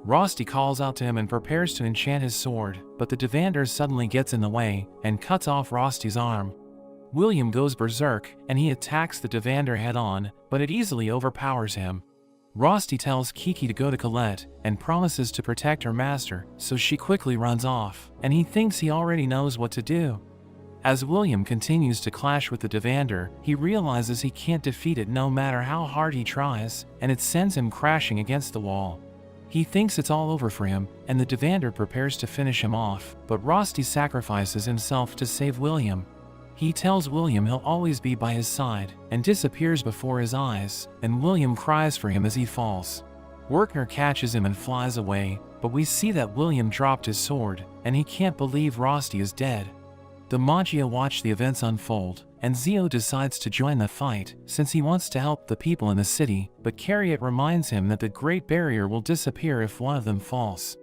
Rosti calls out to him and prepares to enchant his sword, but the Devander suddenly gets in the way and cuts off Rosti's arm. William goes berserk, and he attacks the Devander head-on, but it easily overpowers him. Rosti tells Kiki to go to Colette and promises to protect her master, so she quickly runs off, and he thinks he already knows what to do. As William continues to clash with the Devander, he realizes he can't defeat it no matter how hard he tries, and it sends him crashing against the wall. He thinks it's all over for him, and the Devander prepares to finish him off, but Rosti sacrifices himself to save William. He tells William he'll always be by his side, and disappears before his eyes, and William cries for him as he falls. Werkner catches him and flies away, but we see that William dropped his sword, and he can't believe Rosti is dead. The Magia watch the events unfold, and Zio decides to join the fight, since he wants to help the people in the city, but Carriot reminds him that the Great Barrier will disappear if one of them falls.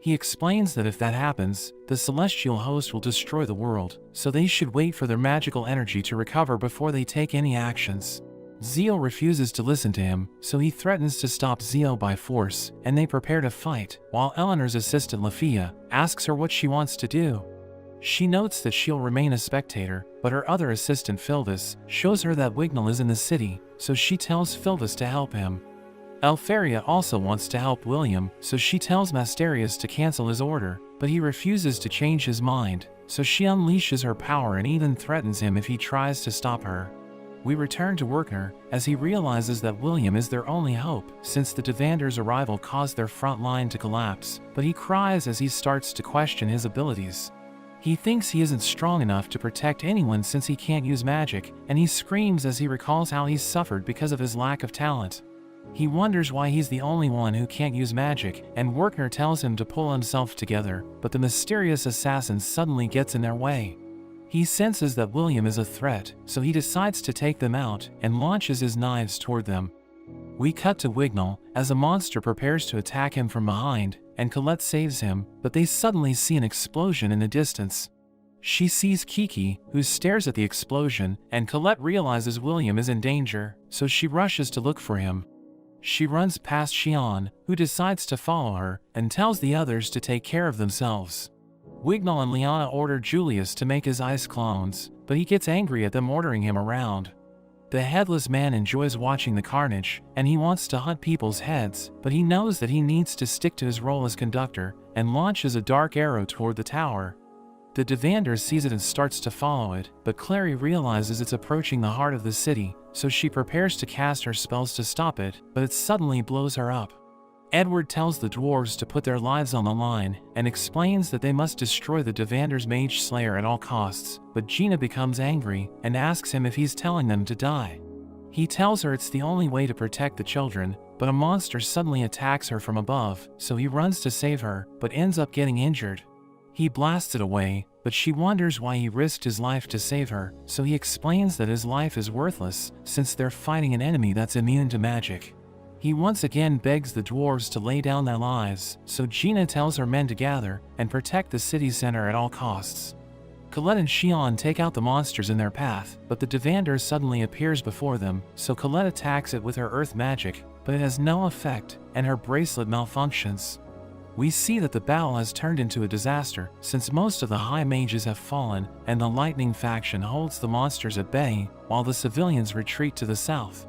He explains that if that happens, the celestial host will destroy the world, so they should wait for their magical energy to recover before they take any actions. Zio refuses to listen to him, so he threatens to stop Zio by force, and they prepare to fight, while Eleanor's assistant Lafia asks her what she wants to do. She notes that she'll remain a spectator, but her other assistant Phildus shows her that Wignall is in the city, so she tells Phildus to help him. Elfaria also wants to help William, so she tells Masterius to cancel his order, but he refuses to change his mind, so she unleashes her power and even threatens him if he tries to stop her. We return to Werkner, as he realizes that William is their only hope, since the Devander's arrival caused their front line to collapse, but he cries as he starts to question his abilities. He thinks he isn't strong enough to protect anyone since he can't use magic, and he screams as he recalls how he's suffered because of his lack of talent. He wonders why he's the only one who can't use magic, and Werkner tells him to pull himself together, but the mysterious assassin suddenly gets in their way. He senses that William is a threat, so he decides to take them out and launches his knives toward them. We cut to Wignall as a monster prepares to attack him from behind, and Colette saves him, but they suddenly see an explosion in the distance. She sees Kiki, who stares at the explosion, and Colette realizes William is in danger, so she rushes to look for him. She runs past Xian, who decides to follow her, and tells the others to take care of themselves. Wignall and Liana order Julius to make his ice clones, but he gets angry at them ordering him around. The headless man enjoys watching the carnage, and he wants to hunt people's heads, but he knows that he needs to stick to his role as conductor, and launches a dark arrow toward the tower. The Devander sees it and starts to follow it, but Clary realizes it's approaching the heart of the city, so she prepares to cast her spells to stop it, but it suddenly blows her up. Edward tells the dwarves to put their lives on the line, and explains that they must destroy the Devander's mage slayer at all costs, but Gina becomes angry, and asks him if he's telling them to die. He tells her it's the only way to protect the children, but a monster suddenly attacks her from above, so he runs to save her, but ends up getting injured. He blasts it away, but she wonders why he risked his life to save her, so he explains that his life is worthless, since they're fighting an enemy that's immune to magic. He once again begs the dwarves to lay down their lives, so Gina tells her men to gather and protect the city center at all costs. Colette and Xian take out the monsters in their path, but the Devander suddenly appears before them, so Colette attacks it with her earth magic, but it has no effect, and her bracelet malfunctions. We see that the battle has turned into a disaster, since most of the high mages have fallen, and the lightning faction holds the monsters at bay, while the civilians retreat to the south.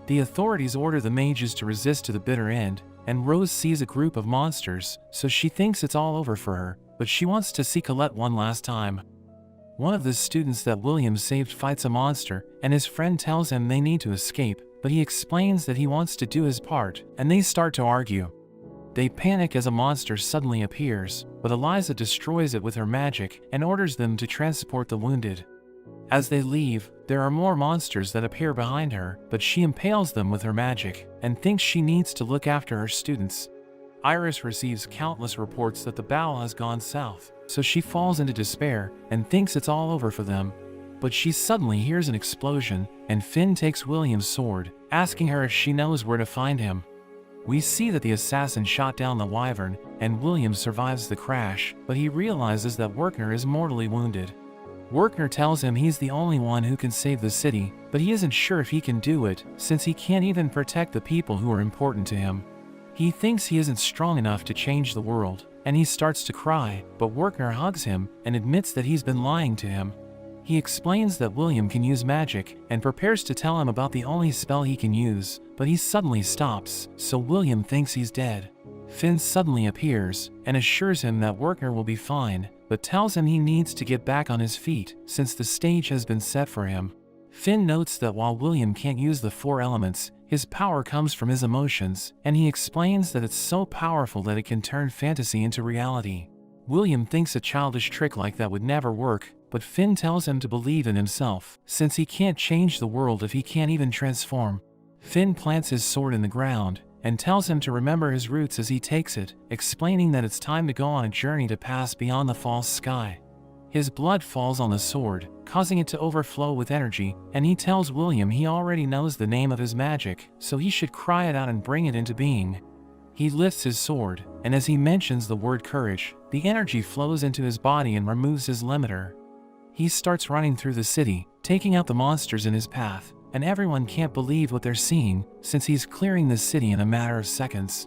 The authorities order the mages to resist to the bitter end, and Rose sees a group of monsters, so she thinks it's all over for her, but she wants to see Colette one last time. One of the students that William saved fights a monster, and his friend tells him they need to escape, but he explains that he wants to do his part, and they start to argue. They panic as a monster suddenly appears, but Eliza destroys it with her magic and orders them to transport the wounded. As they leave, there are more monsters that appear behind her, but she impales them with her magic, and thinks she needs to look after her students. Iris receives countless reports that the battle has gone south, so she falls into despair and thinks it's all over for them. But she suddenly hears an explosion, and Finn takes William's sword, asking her if she knows where to find him. We see that the assassin shot down the wyvern, and William survives the crash, but he realizes that Werkner is mortally wounded. Werkner tells him he's the only one who can save the city, but he isn't sure if he can do it, since he can't even protect the people who are important to him. He thinks he isn't strong enough to change the world, and he starts to cry, but Werkner hugs him and admits that he's been lying to him. He explains that William can use magic, and prepares to tell him about the only spell he can use, but he suddenly stops, so William thinks he's dead. Finn suddenly appears, and assures him that Werkner will be fine, but tells him he needs to get back on his feet, since the stage has been set for him. Finn notes that while William can't use the four elements, his power comes from his emotions, and he explains that it's so powerful that it can turn fantasy into reality. William thinks a childish trick like that would never work, but Finn tells him to believe in himself, since he can't change the world if he can't even transform. Finn plants his sword in the ground, and tells him to remember his roots as he takes it, explaining that it's time to go on a journey to pass beyond the false sky. His blood falls on the sword, causing it to overflow with energy, and he tells William he already knows the name of his magic, so he should cry it out and bring it into being. He lifts his sword, and as he mentions the word courage, the energy flows into his body and removes his limiter. He starts running through the city, taking out the monsters in his path, and everyone can't believe what they're seeing, since he's clearing the city in a matter of seconds.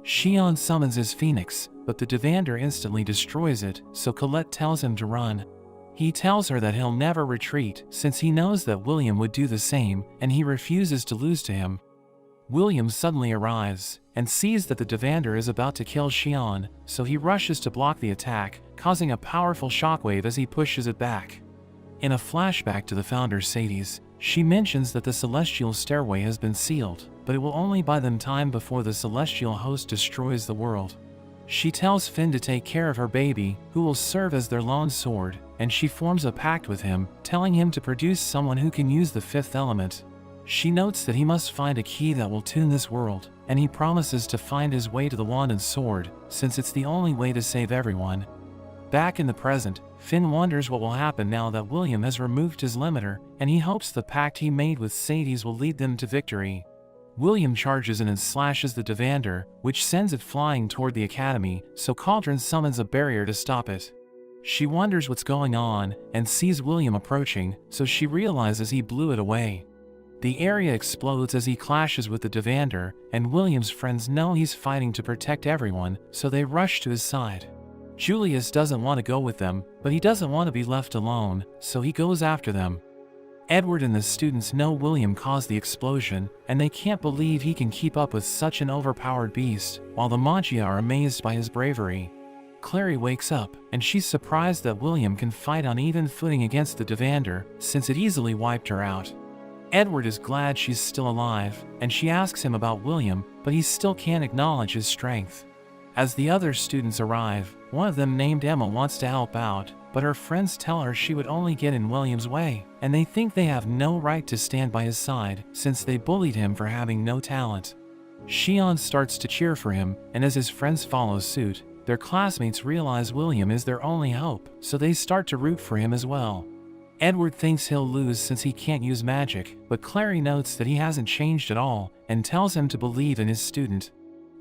Xian summons his phoenix, but the Devander instantly destroys it, so Colette tells him to run. He tells her that he'll never retreat, since he knows that William would do the same, and he refuses to lose to him. William suddenly arrives, and sees that the Devander is about to kill Xian, so he rushes to block the attack, causing a powerful shockwave as he pushes it back. In a flashback to the founder Sadie's, she mentions that the celestial stairway has been sealed, but it will only buy them time before the celestial host destroys the world. She tells Finn to take care of her baby, who will serve as their lone sword, and she forms a pact with him, telling him to produce someone who can use the fifth element. She notes that he must find a key that will tune this world, and he promises to find his way to the wand and sword, since it's the only way to save everyone. Back in the present, Finn wonders what will happen now that William has removed his limiter, and he hopes the pact he made with Sadie's will lead them to victory. William charges in and slashes the Devander, which sends it flying toward the academy, so Cauldron summons a barrier to stop it. She wonders what's going on, and sees William approaching, so she realizes he blew it away. The area explodes as he clashes with the Devander, and William's friends know he's fighting to protect everyone, so they rush to his side. Julius doesn't want to go with them, but he doesn't want to be left alone, so he goes after them. Edward and the students know William caused the explosion, and they can't believe he can keep up with such an overpowered beast, while the Maggia are amazed by his bravery. Clary wakes up, and she's surprised that William can fight on even footing against the Devander, since it easily wiped her out. Edward is glad she's still alive, and she asks him about William, but he still can't acknowledge his strength. As the other students arrive, one of them named Emma wants to help out, but her friends tell her she would only get in William's way, and they think they have no right to stand by his side, since they bullied him for having no talent. Shion starts to cheer for him, and as his friends follow suit, their classmates realize William is their only hope, so they start to root for him as well. Edward thinks he'll lose since he can't use magic, but Clary notes that he hasn't changed at all, and tells him to believe in his student.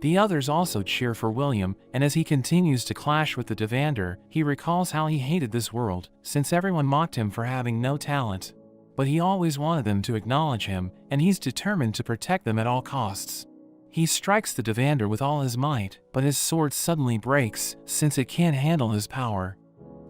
The others also cheer for William, and as he continues to clash with the Devander, he recalls how he hated this world, since everyone mocked him for having no talent. But he always wanted them to acknowledge him, and he's determined to protect them at all costs. He strikes the Devander with all his might, but his sword suddenly breaks, since it can't handle his power.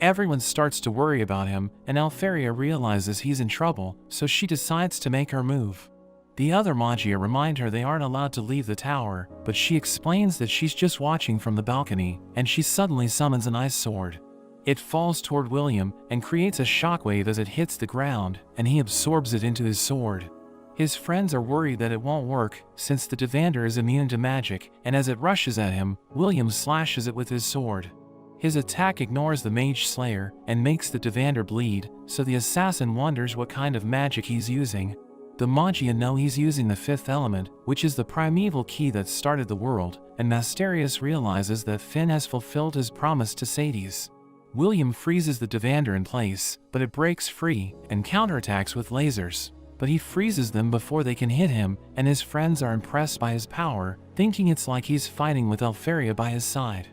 Everyone starts to worry about him, and Alferia realizes he's in trouble, so she decides to make her move. The other Maggia remind her they aren't allowed to leave the tower, but she explains that she's just watching from the balcony, and she suddenly summons an ice sword. It falls toward William, and creates a shockwave as it hits the ground, and he absorbs it into his sword. His friends are worried that it won't work, since the Devander is immune to magic, and as it rushes at him, William slashes it with his sword. His attack ignores the Mage Slayer, and makes the Devander bleed, so the assassin wonders what kind of magic he's using. The Maggia know he's using the fifth element, which is the primeval key that started the world, and Masterius realizes that Finn has fulfilled his promise to Sadis. William freezes the Devander in place, but it breaks free, and counterattacks with lasers. But he freezes them before they can hit him, and his friends are impressed by his power, thinking it's like he's fighting with Alferia by his side.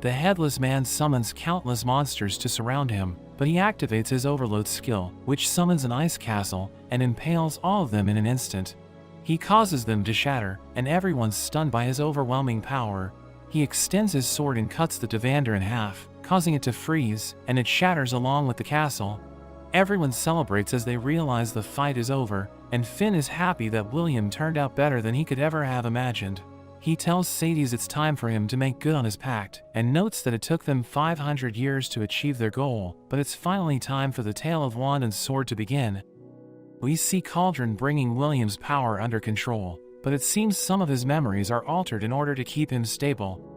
The Headless Man summons countless monsters to surround him, but he activates his overload skill, which summons an ice castle, and impales all of them in an instant. He causes them to shatter, and everyone's stunned by his overwhelming power. He extends his sword and cuts the Devander in half, causing it to freeze, and it shatters along with the castle. Everyone celebrates as they realize the fight is over, and Finn is happy that William turned out better than he could ever have imagined. He tells Sadis it's time for him to make good on his pact, and notes that it took them 500 years to achieve their goal, but it's finally time for the tale of wand and sword to begin. We see Cauldron bringing William's power under control, but it seems some of his memories are altered in order to keep him stable.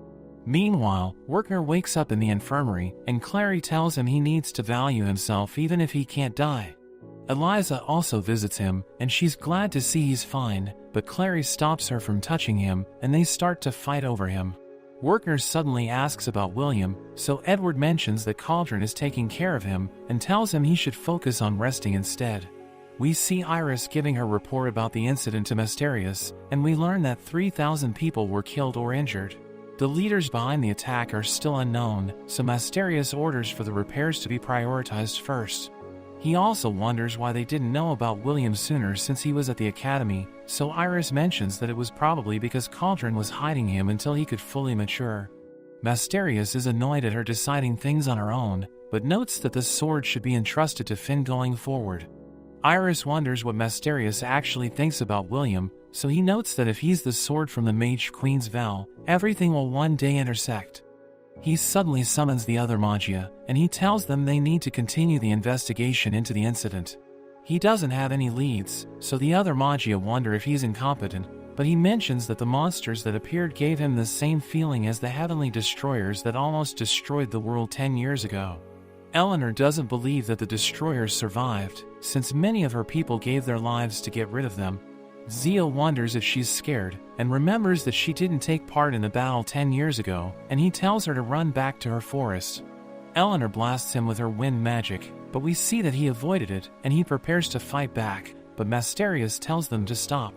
Meanwhile, Wertner wakes up in the infirmary, and Clary tells him he needs to value himself even if he can't die. Eliza also visits him, and she's glad to see he's fine, but Clary stops her from touching him, and they start to fight over him. Wertner suddenly asks about William, so Edward mentions that Cauldron is taking care of him, and tells him he should focus on resting instead. We see Iris giving her report about the incident to Masterius, and we learn that 3,000 people were killed or injured. The leaders behind the attack are still unknown, so Masterius orders for the repairs to be prioritized first. He also wonders why they didn't know about William sooner since he was at the academy, so Iris mentions that it was probably because Cauldron was hiding him until he could fully mature. Masterius is annoyed at her deciding things on her own, but notes that the sword should be entrusted to Finn going forward. Iris wonders what Masterius actually thinks about William, so he notes that if he's the sword from the Mage Queen's vow, everything will one day intersect. He suddenly summons the other Maggia, and he tells them they need to continue the investigation into the incident. He doesn't have any leads, so the other Maggia wonder if he's incompetent, but he mentions that the monsters that appeared gave him the same feeling as the heavenly destroyers that almost destroyed the world 10 years ago. Eleanor doesn't believe that the destroyers survived, since many of her people gave their lives to get rid of them. Zia wonders if she's scared, and remembers that she didn't take part in the battle 10 years ago, and he tells her to run back to her forest. Eleanor blasts him with her wind magic, but we see that he avoided it, and he prepares to fight back, but Masterius tells them to stop.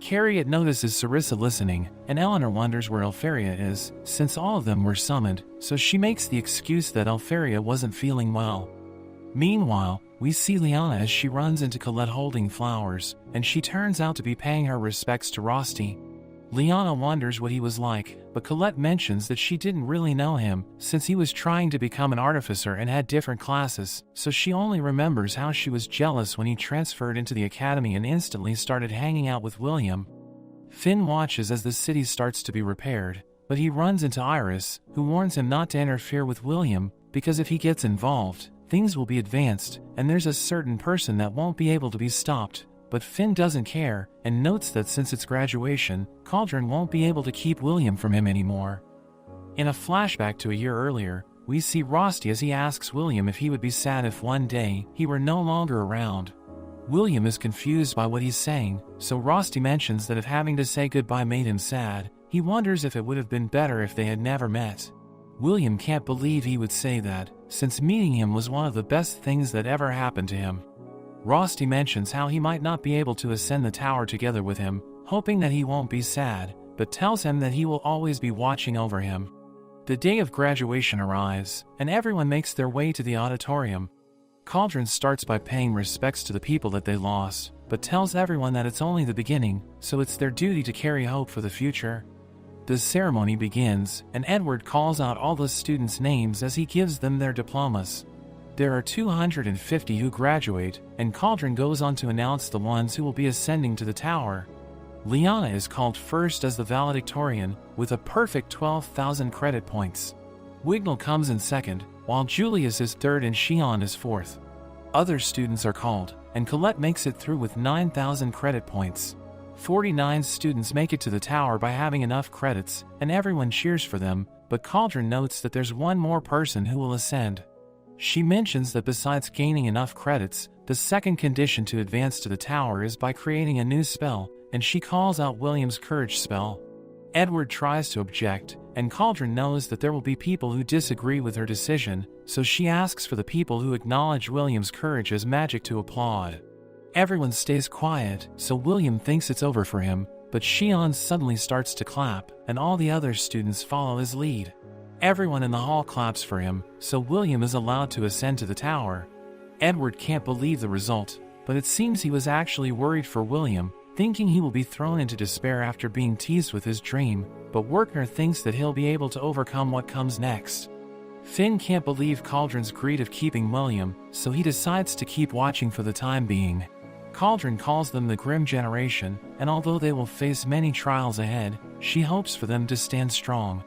Carriot notices Sarissa listening, and Eleanor wonders where Alferia is, since all of them were summoned, so she makes the excuse that Alferia wasn't feeling well. Meanwhile, we see Liana as she runs into Colette holding flowers, and she turns out to be paying her respects to Rosti. Liana wonders what he was like, but Colette mentions that she didn't really know him, since he was trying to become an artificer and had different classes, so she only remembers how she was jealous when he transferred into the academy and instantly started hanging out with William. Finn watches as the city starts to be repaired, but he runs into Iris, who warns him not to interfere with William, because if he gets involved, things will be advanced, and there's a certain person that won't be able to be stopped. But Finn doesn't care, and notes that since it's graduation, Cauldron won't be able to keep William from him anymore. In a flashback to a year earlier, we see Rosti as he asks William if he would be sad if one day he were no longer around. William is confused by what he's saying, so Rosti mentions that if having to say goodbye made him sad, he wonders if it would have been better if they had never met. William can't believe he would say that, since meeting him was one of the best things that ever happened to him. Rosti mentions how he might not be able to ascend the tower together with him, hoping that he won't be sad, but tells him that he will always be watching over him. The day of graduation arrives, and everyone makes their way to the auditorium. Cauldron starts by paying respects to the people that they lost, but tells everyone that it's only the beginning, so it's their duty to carry hope for the future. The ceremony begins, and Edward calls out all the students' names as he gives them their diplomas. There are 250 who graduate, and Cauldron goes on to announce the ones who will be ascending to the tower. Liana is called first as the valedictorian, with a perfect 12,000 credit points. Wignall comes in second, while Julius is third and Shion is fourth. Other students are called, and Colette makes it through with 9,000 credit points. 49 students make it to the tower by having enough credits, and everyone cheers for them, but Cauldron notes that there's one more person who will ascend. She mentions that besides gaining enough credits, the second condition to advance to the tower is by creating a new spell, and she calls out William's courage spell. Edward tries to object, and Cauldron knows that there will be people who disagree with her decision, so she asks for the people who acknowledge William's courage as magic to applaud. Everyone stays quiet, so William thinks it's over for him, but Shion suddenly starts to clap, and all the other students follow his lead. Everyone in the hall claps for him, so William is allowed to ascend to the tower. Edward can't believe the result, but it seems he was actually worried for William, thinking he will be thrown into despair after being teased with his dream, but Werkner thinks that he'll be able to overcome what comes next. Finn can't believe Cauldron's greed of keeping William, so he decides to keep watching for the time being. Cauldron calls them the Grim Generation, and although they will face many trials ahead, she hopes for them to stand strong.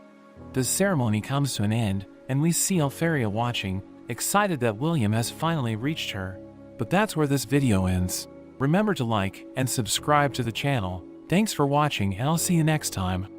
The ceremony comes to an end, and we see Elfaria watching, excited that William has finally reached her. But that's where this video ends. Remember to like and subscribe to the channel. Thanks for watching, and I'll see you next time.